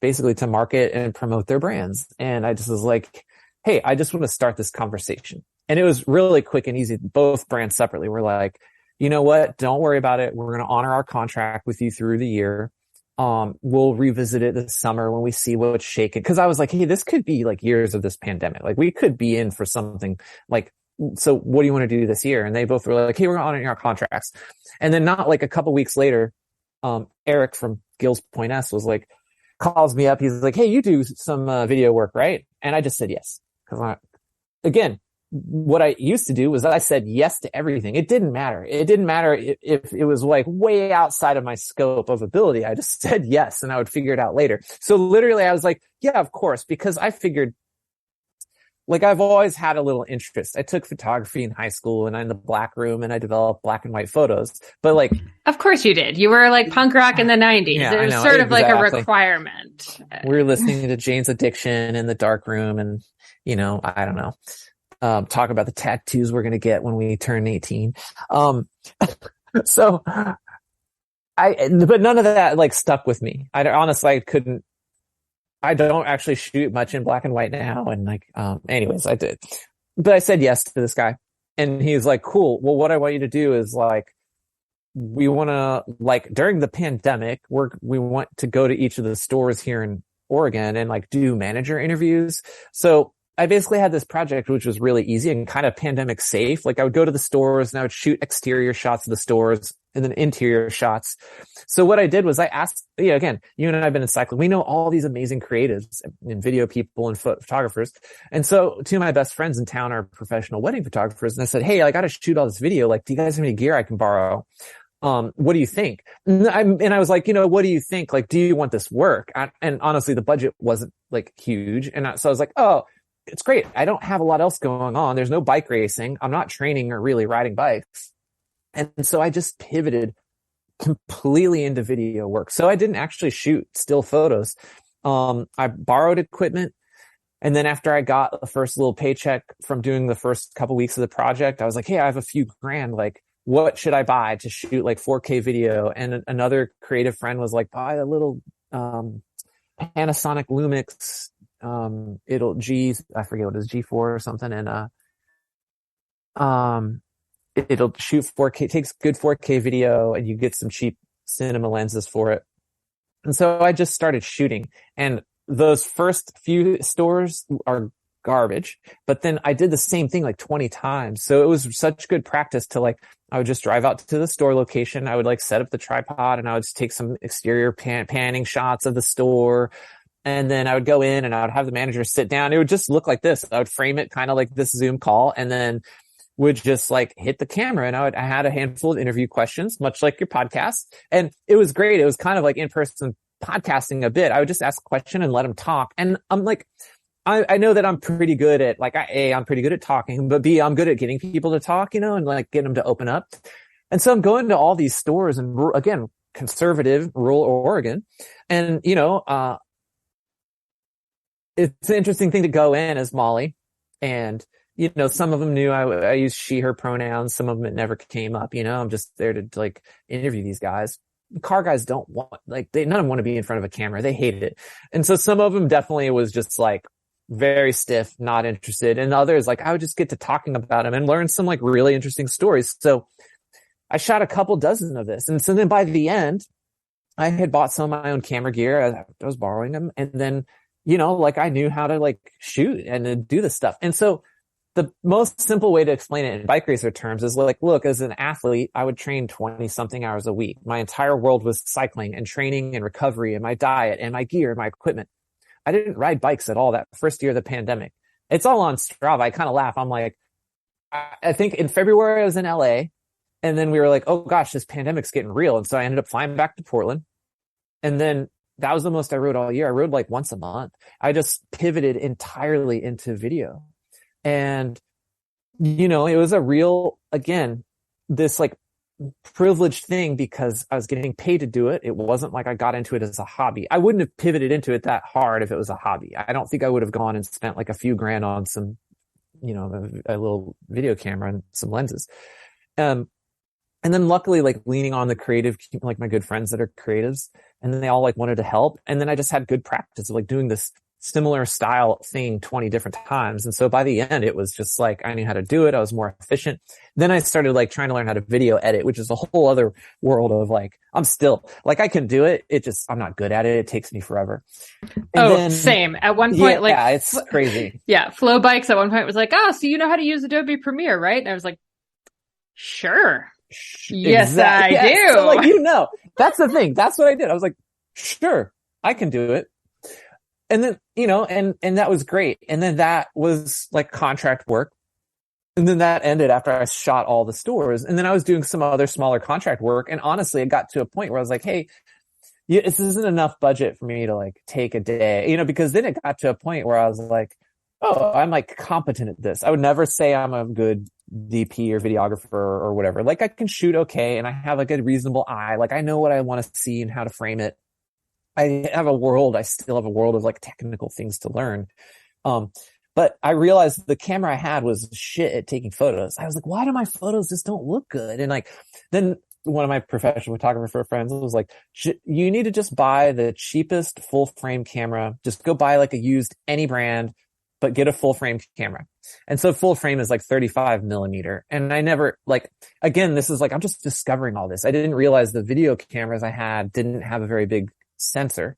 basically to market and promote their brands. And I just was like, hey, I just want to start this conversation. And it was really quick and easy. Both brands separately were like, you know what? Don't worry about it. We're going to honor our contract with you through the year. We'll revisit it this summer when we see what's shaking. Cause I was like, hey, this could be like years of this pandemic. Like we could be in for something like, so what do you want to do this year? And they both were like, hey, we're honoring our contracts. And then not like a couple weeks later, Eric from Gill's Point S calls me up. He's like, hey, you do some video work, right? And I just said yes. Cause again, what I used to do was I said yes to everything. It didn't matter. It didn't matter if it was like way outside of my scope of ability. I just said yes, and I would figure it out later. So literally I was like, yeah, of course, because I figured, like, I've always had a little interest. I took photography in high school and I'm in the black room and I developed black and white photos. But like, of course you did. You were like punk rock in the 90s. Yeah, it was sort of like a requirement. We were listening to Jane's Addiction in the dark room, and I don't know. Talk about the tattoos we're going to get when we turn 18. So but none of that like stuck with me. Honestly, I don't actually shoot much in black and white now. And like, anyways, I did, but I said yes to this guy, and he's like, cool. Well, what I want you to do is like, we want to like during the pandemic, we want to go to each of the stores here in Oregon and like do manager interviews. So I basically had this project, which was really easy and kind of pandemic safe. Like I would go to the stores and I would shoot exterior shots of the stores and then interior shots. So what I did was I asked, again, you and I have been in cycling. We know all these amazing creatives and video people and photographers. And so two of my best friends in town are professional wedding photographers. And I said, hey, I got to shoot all this video. Like, do you guys have any gear I can borrow? What do you think? And I was like, what do you think? Like, do you want this work? And honestly, the budget wasn't like huge. And so I was like, oh, it's great. I don't have a lot else going on. There's no bike racing. I'm not training or really riding bikes. And so I just pivoted completely into video work. So I didn't actually shoot still photos. I borrowed equipment. And then after I got the first little paycheck from doing the first couple weeks of the project, I was like, hey, I have a few grand. Like, what should I buy to shoot like 4K video? And another creative friend was like, buy a little Panasonic Lumix. I forget what it is, G4 or something. And it'll shoot 4K, takes good 4K video, and you get some cheap cinema lenses for it. And so I just started shooting, and those first few stores are garbage, but then I did the same thing like 20 times. So it was such good practice to like, I would just drive out to the store location. I would like set up the tripod and I would just take some exterior panning shots of the store. And then I would go in and I would have the manager sit down. It would just look like this. I would frame it kind of like this Zoom call, and then would just like hit the camera. And I had a handful of interview questions, much like your podcast. And it was great. It was kind of like in-person podcasting a bit. I would just ask a question and let them talk. And I'm like, I know that I'm pretty good at like, I'm pretty good at talking, but B, I'm good at getting people to talk, and like getting them to open up. And so I'm going to all these stores, and again, conservative rural Oregon. And, it's an interesting thing to go in as Molly, and some of them knew I use she, her pronouns. Some of them it never came up. I'm just there to like interview these guys. Car guys don't want, like, none of them want to be in front of a camera. They hated it. And so some of them definitely was just like very stiff, not interested. And others, like, I would just get to talking about them and learn some like really interesting stories. So I shot a couple dozen of this. And so then by the end, I had bought some of my own camera gear. I was borrowing them. And then, like I knew how to like shoot and do this stuff. And so the most simple way to explain it in bike racer terms is like, look, as an athlete, I would train 20 something hours a week. My entire world was cycling and training and recovery and my diet and my gear and my equipment. I didn't ride bikes at all that first year of the pandemic. It's all on Strava. I kind of laugh. I'm like, I think in February I was in LA, and then we were like, oh gosh, this pandemic's getting real. And so I ended up flying back to Portland. And then that was the most I rode all year. I rode like once a month. I just pivoted entirely into video. And, it was a real, again, this like privileged thing because I was getting paid to do it. It wasn't like I got into it as a hobby. I wouldn't have pivoted into it that hard if it was a hobby. I don't think I would have gone and spent like a few grand on some, a little video camera and some lenses. And then luckily, like leaning on the creative, like my good friends that are creatives, and then they all like wanted to help. And then I just had good practice of like doing this similar style thing 20 different times. And so by the end, it was just like, I knew how to do it. I was more efficient. Then I started like trying to learn how to video edit, which is a whole other world of like, I'm still like, I can do it. I'm not good at it. It takes me forever. And same. At one point, yeah, it's crazy. Yeah. Flow Bikes at one point was like, oh, so you know how to use Adobe Premiere, right? And I was like, sure. Yes, I do. So like, that's the thing. That's what I did. I was like, sure, I can do it. And then, and that was great. And then that was like contract work. And then that ended after I shot all the stores. And then I was doing some other smaller contract work. And honestly, it got to a point where I was like, hey, this isn't enough budget for me to like take a day, because then it got to a point where I was like, oh, I'm like competent at this. I would never say I'm a good DP or videographer or whatever. Like I can shoot okay, and I have like a reasonable eye. Like I know what I want to see and how to frame it. I still have a world of like technical things to learn. But I realized the camera I had was shit at taking photos. I was like, why do my photos just don't look good? And like, then one of my professional photographer friends was like, you need to just buy the cheapest full frame camera. Just go buy like a used any brand, but get a full frame camera. And so full frame is like 35 millimeter. And I never like, again, this is like, I'm just discovering all this. I didn't realize the video cameras I had didn't have a very big sensor,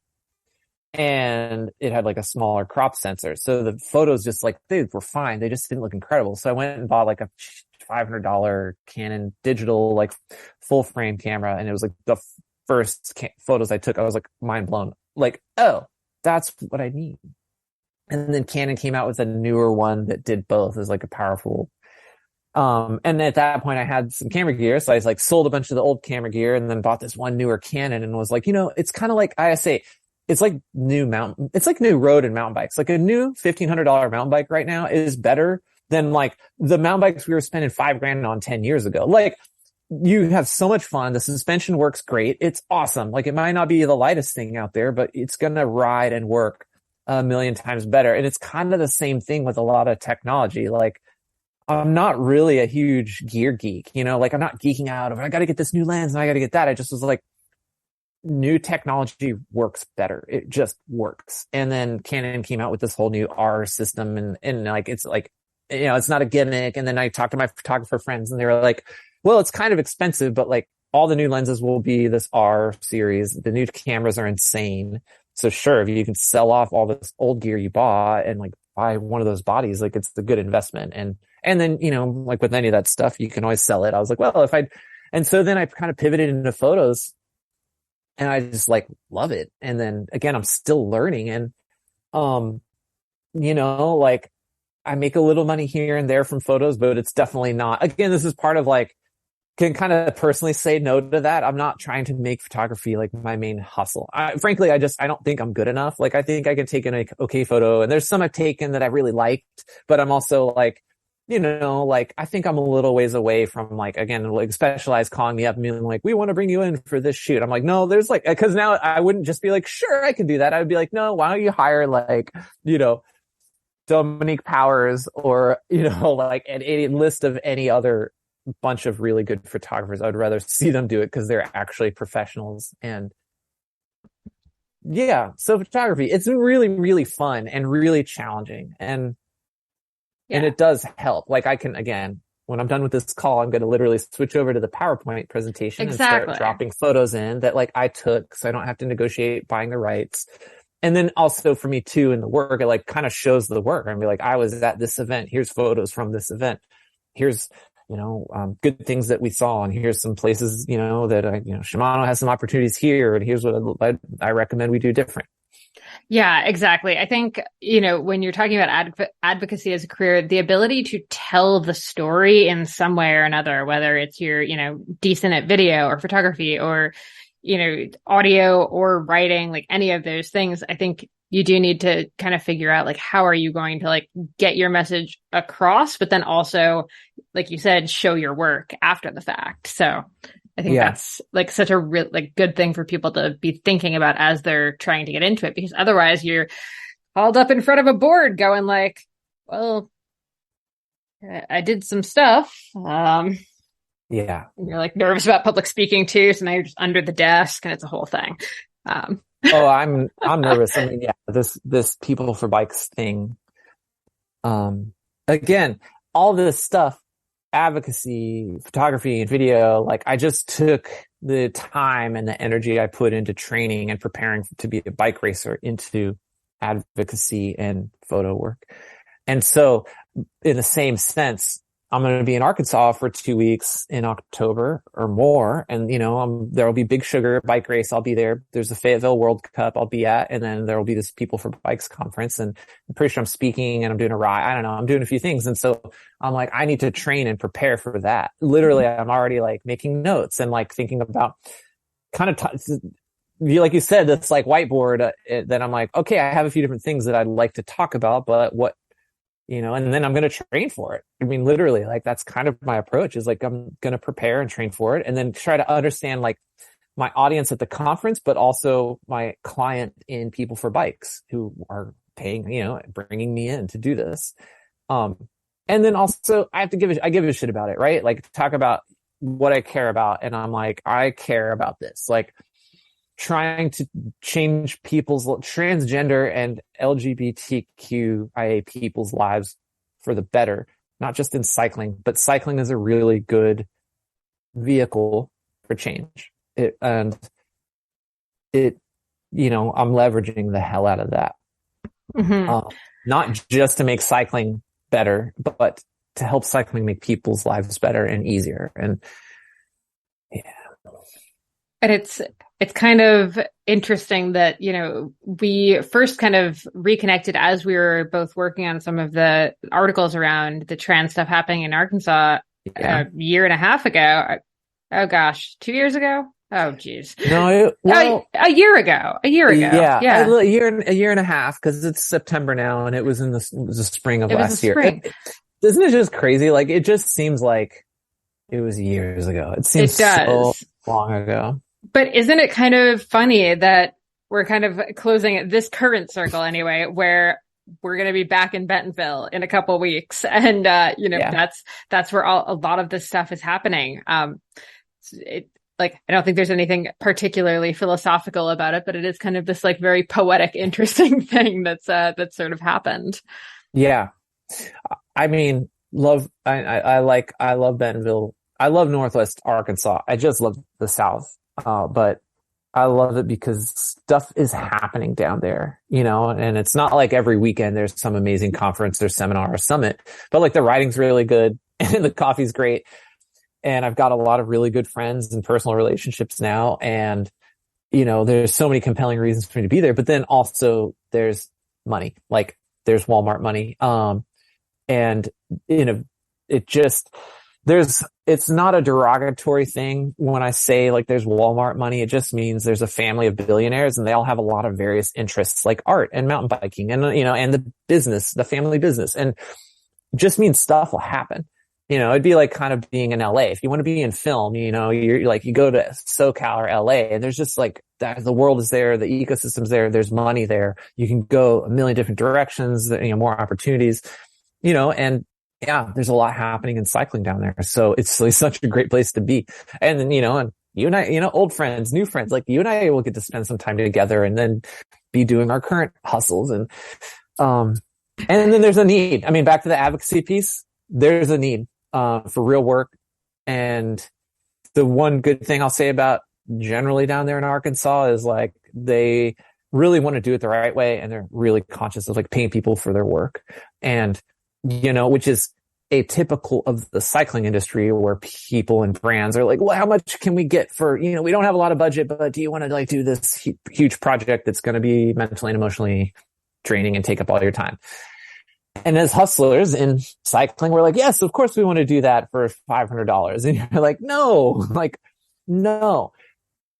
and it had like a smaller crop sensor. So the photos just like, they were fine. They just didn't look incredible. So I went and bought like a $500 Canon digital, like full frame camera. And it was like the first photos I took, I was like mind blown. Like, oh, that's what I need. And then Canon came out with a newer one that did both. It was like a powerful. And at that point I had some camera gear. So I like sold a bunch of the old camera gear and then bought this one newer Canon and was like, it's kind of like I say, it's like new road and mountain bikes. Like a new $1,500 mountain bike right now is better than like the mountain bikes we were spending $5,000 on 10 years ago. Like you have so much fun. The suspension works great. It's awesome. Like it might not be the lightest thing out there, but it's going to ride and work a million times better. And it's kind of the same thing with a lot of technology. Like I'm not really a huge gear geek, like I'm not geeking out of, I got to get this new lens and I got to get that. I just was like, new technology works better. It just works. And then Canon came out with this whole new R system and like, it's like, it's not a gimmick. And then I talked to my photographer friends and they were like, well, it's kind of expensive, but like all the new lenses will be this R series. The new cameras are insane. So sure, if you can sell off all this old gear you bought and like buy one of those bodies, like it's a good investment. And then, like with any of that stuff, you can always sell it. I was like, well, and so then I kind of pivoted into photos. And I just like love it. And then again, I'm still learning and, like I make a little money here and there from photos, but it's definitely not, again, this is part of like, can kind of personally say no to that. I'm not trying to make photography like my main hustle. Frankly, I don't think I'm good enough. Like I think I can take an okay photo and there's some I've taken that I really liked, but I'm also like, like I think I'm a little ways away from like, again, like Specialized calling me up and being like, we want to bring you in for this shoot. I'm like, no, there's like, cause now I wouldn't just be like, sure, I can do that. I would be like, no, why don't you hire like, Dominique Powers or, like a list of any other bunch of really good photographers. I would rather see them do it because they're actually professionals. And yeah, so photography, it's really, really fun and really challenging. And it does help. Like I can, again, when I'm done with this call, I'm going to literally switch over to the PowerPoint presentation and start dropping photos in that like I took so I don't have to negotiate buying the rights. And then also for me too, in the work, it like kind of shows the work. I'm like, I was at this event. Here's photos from this event. Here's, good things that we saw. And here's some places, that, Shimano has some opportunities here. And here's what I recommend we do different. Yeah, exactly. I think, when you're talking about advocacy as a career, the ability to tell the story in some way or another, whether it's you're, decent at video or photography or, audio or writing, like any of those things, I think you do need to kind of figure out like, how are you going to like get your message across, but then also, like you said, show your work after the fact. So I think that's like such a good thing for people to be thinking about as they're trying to get into it, because otherwise you're hauled up in front of a board going like, well, I did some stuff. Yeah. And you're like nervous about public speaking too. So now you're just under the desk and it's a whole thing. Oh, I'm nervous. I mean, this people for bikes thing. Again, all this stuff, advocacy, photography and video, like I just took the time and the energy I put into training and preparing to be a bike racer into advocacy and photo work. And so in the same sense, I'm going to be in Arkansas for 2 weeks in October or more. And, there will be Big Sugar bike race. I'll be there. There's the Fayetteville World Cup I'll be at. And then there will be this People for Bikes conference. And I'm pretty sure I'm speaking and I'm doing a ride. I don't know. I'm doing a few things. And so I'm like, I need to train and prepare for that. Literally, I'm already like making notes and like thinking about kind of like you said, this like whiteboard. Then I'm like, okay, I have a few different things that I'd like to talk about, but what, and then I'm going to train for it. I mean, literally, like that's kind of my approach is like, I'm going to prepare and train for it and then try to understand like my audience at the conference, but also my client in People for Bikes who are paying, bringing me in to do this. And then also I give a shit about it, right? Like talk about what I care about. And I'm like, I care about this, like trying to change people's transgender and LGBTQIA people's lives for the better, not just in cycling, but cycling is a really good vehicle for change. I'm leveraging the hell out of that. Mm-hmm. Not just to make cycling better, but to help cycling make people's lives better and easier. And yeah. And it's kind of interesting that, we first kind of reconnected as we were both working on some of the articles around the trans stuff happening in Arkansas a year and a half ago. Oh gosh, 2 years ago? Oh geez. No, a year ago. Yeah. Yeah. A year and a half, because it's September now, and it was the spring of last year. Isn't it just crazy? Like, it just seems like it was years ago. It seems so long ago. But isn't it kind of funny that we're kind of closing this current circle anyway, where we're going to be back in Bentonville in a couple of weeks. And, that's where a lot of this stuff is happening. I don't think there's anything particularly philosophical about it, but it is kind of this like very poetic, interesting thing that's sort of happened. Yeah. I mean, I love Bentonville. I love Northwest Arkansas. I just love the South. But I love it because stuff is happening down there, and it's not like every weekend there's some amazing conference or seminar or summit, but like the writing's really good and the coffee's great. And I've got a lot of really good friends and personal relationships now. And, there's so many compelling reasons for me to be there, but then also there's money, like there's Walmart money. And, it's not a derogatory thing when I say like there's Walmart money. It just means there's a family of billionaires and they all have a lot of various interests like art and mountain biking and, and the family business. And just means stuff will happen. It'd be like kind of being in LA. If you want to be in film, you're like, you go to SoCal or LA and there's just like that, the world is there, the ecosystem's there, there's money there. You can go a million different directions, more opportunities, and yeah, there's a lot happening in cycling down there. So it's like such a great place to be. And then, and you and I, old friends, new friends, like you and I will get to spend some time together and then be doing our current hustles. And then there's a need. I mean, back to the advocacy piece, there's a need, for real work. And the one good thing I'll say about generally down there in Arkansas is like, they really want to do it the right way. And they're really conscious of like paying people for their work. And which is atypical of the cycling industry where people and brands are like, well, how much can we get for, we don't have a lot of budget, but do you want to like do this huge project that's going to be mentally and emotionally draining and take up all your time? And as hustlers in cycling, we're like, yes, of course we want to do that for $500. And you're like, no.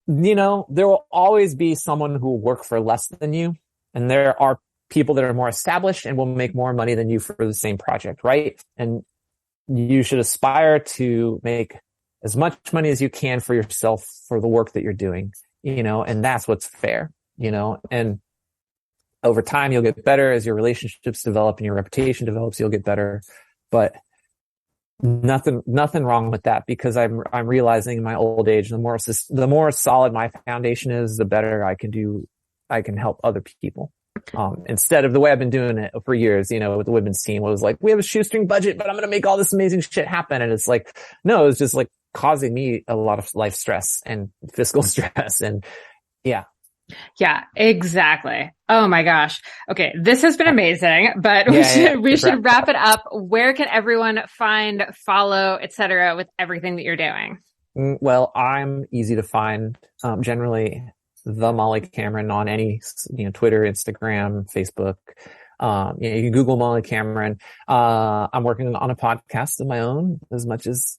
There will always be someone who will work for less than you. And there are people that are more established and will make more money than you for the same project, right? And you should aspire to make as much money as you can for yourself for the work that you're doing, and that's what's fair, and over time you'll get better as your relationships develop and your reputation develops, you'll get better. But nothing wrong with that, because I'm realizing in my old age, the more solid my foundation is, the better I can help other people. Instead of the way I've been doing it for years, with the women's team, it was like, we have a shoestring budget, but I'm going to make all this amazing shit happen. And it's like, no, it's just like causing me a lot of life stress and fiscal stress. And yeah. Yeah, exactly. Oh my gosh. Okay. This has been amazing, but we should wrap it up. Where can everyone find, follow, etc. with everything that you're doing? Well, I'm easy to find. Generally the Molly Cameron on any, Twitter, Instagram, Facebook. You can Google Molly Cameron. I'm working on a podcast of my own as much as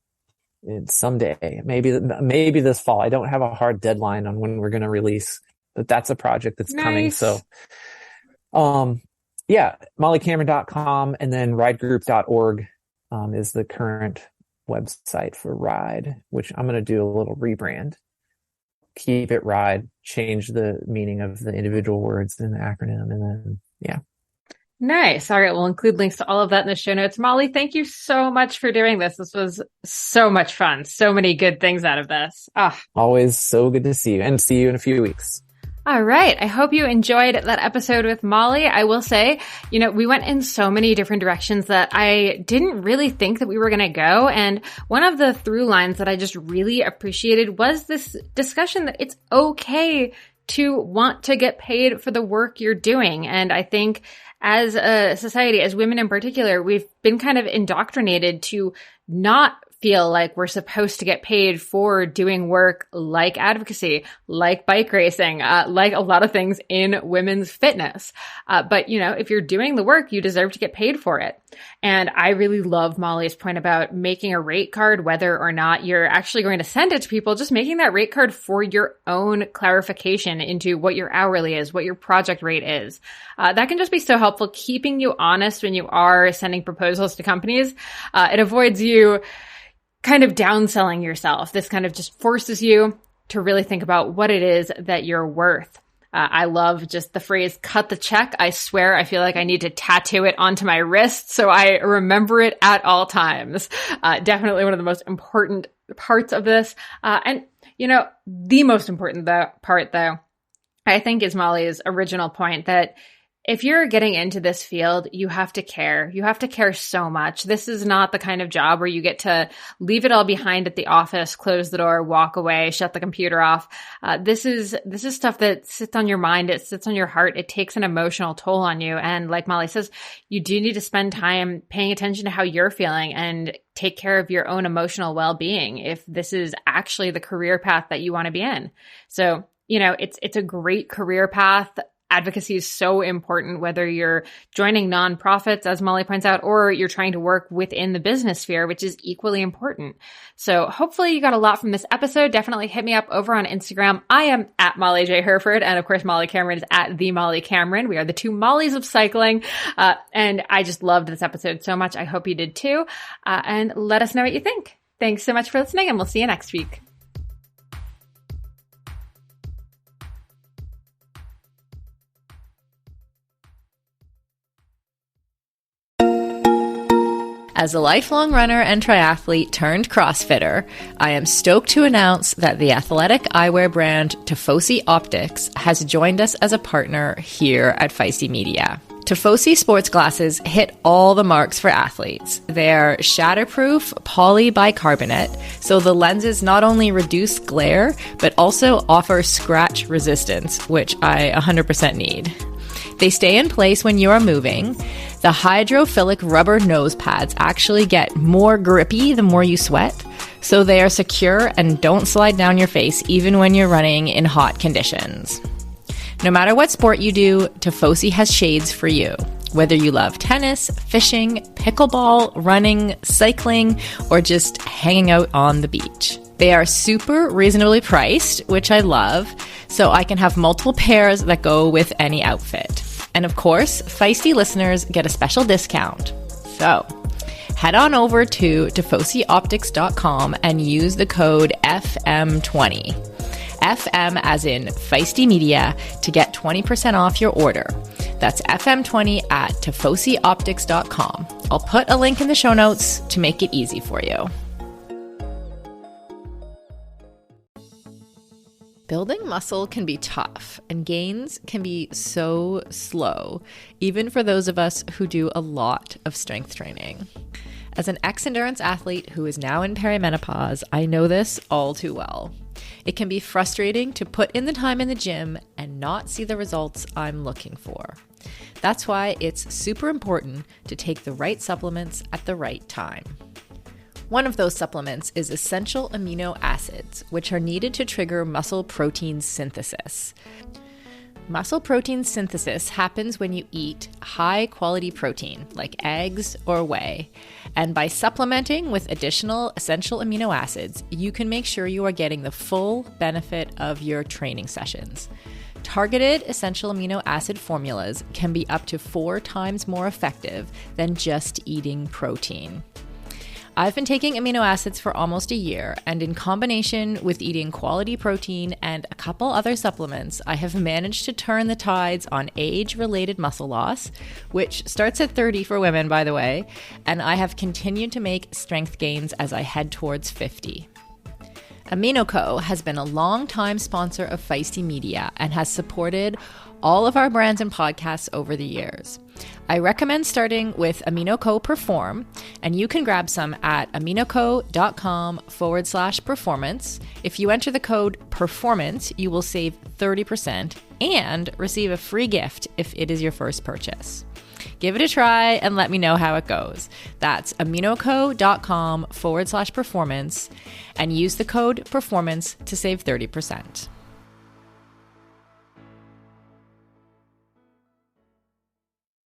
someday, maybe this fall. I don't have a hard deadline on when we're going to release, but that's a project that's coming. So, mollycameron.com and then ridegroup.org, is the current website for Ride, which I'm going to do a little rebrand. Keep it Ride, change the meaning of the individual words in the acronym, and then Nice. All right. We'll include links to all of that in the show notes. Molly, thank you so much for doing this. This was so much fun. So many good things out of this. Ah. Always so good to see you, and see you in a few weeks. All right. I hope you enjoyed that episode with Molly. I will say, we went in so many different directions that I didn't really think that we were going to go. And one of the through lines that I just really appreciated was this discussion that it's okay to want to get paid for the work you're doing. And I think as a society, as women in particular, we've been kind of indoctrinated to not feel like we're supposed to get paid for doing work like advocacy, like bike racing, like a lot of things in women's fitness. But if you're doing the work, you deserve to get paid for it. And I really love Molly's point about making a rate card, whether or not you're actually going to send it to people, just making that rate card for your own clarification into what your hourly is, what your project rate is. That can just be so helpful, keeping you honest when you are sending proposals to companies. It avoids you kind of downselling yourself. This kind of just forces you to really think about what it is that you're worth. I love just the phrase, cut the check. I swear I feel like I need to tattoo it onto my wrist so I remember it at all times. Definitely one of the most important parts of this. And the most important part though, I think is Molly's original point that if you're getting into this field, you have to care. You have to care so much. This is not the kind of job where you get to leave it all behind at the office, close the door, walk away, shut the computer off. This is stuff that sits on your mind. It sits on your heart. It takes an emotional toll on you. And like Molly says, you do need to spend time paying attention to how you're feeling and take care of your own emotional well-being if this is actually the career path that you want to be in. So, it's a great career path. Advocacy is so important, whether you're joining nonprofits, as Molly points out, or you're trying to work within the business sphere, which is equally important. So hopefully you got a lot from this episode. Definitely hit me up over on Instagram. I am at Molly J. Herford. And of course, Molly Cameron is at the Molly Cameron. We are the two Mollys of cycling. And I just loved this episode so much. I hope you did too. And let us know what you think. Thanks so much for listening, and we'll see you next week. As a lifelong runner and triathlete turned CrossFitter, I am stoked to announce that the athletic eyewear brand Tifosi Optics has joined us as a partner here at Feisty Media. Tifosi sports glasses hit all the marks for athletes. They're shatterproof polybicarbonate, so the lenses not only reduce glare, but also offer scratch resistance, which I 100% need. They stay in place when you are moving. The hydrophilic rubber nose pads actually get more grippy the more you sweat, so they are secure and don't slide down your face even when you're running in hot conditions. No matter what sport you do, Tifosi has shades for you. Whether you love tennis, fishing, pickleball, running, cycling, or just hanging out on the beach. They are super reasonably priced, which I love, so I can have multiple pairs that go with any outfit. And of course, Feisty listeners get a special discount. So head on over to TifosiOptics.com and use the code FM20. FM as in Feisty Media to get 20% off your order. That's FM20 at TifosiOptics.com. I'll put a link in the show notes to make it easy for you. Building muscle can be tough, and gains can be so slow, even for those of us who do a lot of strength training. As an ex-endurance athlete who is now in perimenopause, I know this all too well. It can be frustrating to put in the time in the gym and not see the results I'm looking for. That's why it's super important to take the right supplements at the right time. One of those supplements is essential amino acids, which are needed to trigger muscle protein synthesis. Muscle protein synthesis happens when you eat high-quality protein, like eggs or whey. And by supplementing with additional essential amino acids, you can make sure you are getting the full benefit of your training sessions. Targeted essential amino acid formulas can be up to 4 times more effective than just eating protein. I've been taking amino acids for almost a year, and in combination with eating quality protein and a couple other supplements, I have managed to turn the tides on age-related muscle loss, which starts at 30 for women, by the way, and I have continued to make strength gains as I head towards 50. AminoCo has been a long-time sponsor of Feisty Media and has supported all of our brands and podcasts over the years. I recommend starting with AminoCo Perform, and you can grab some at aminoco.com/performance. If you enter the code PERFORMANCE, you will save 30% and receive a free gift if it is your first purchase. Give it a try and let me know how it goes. That's aminoco.com/performance and use the code PERFORMANCE to save 30%.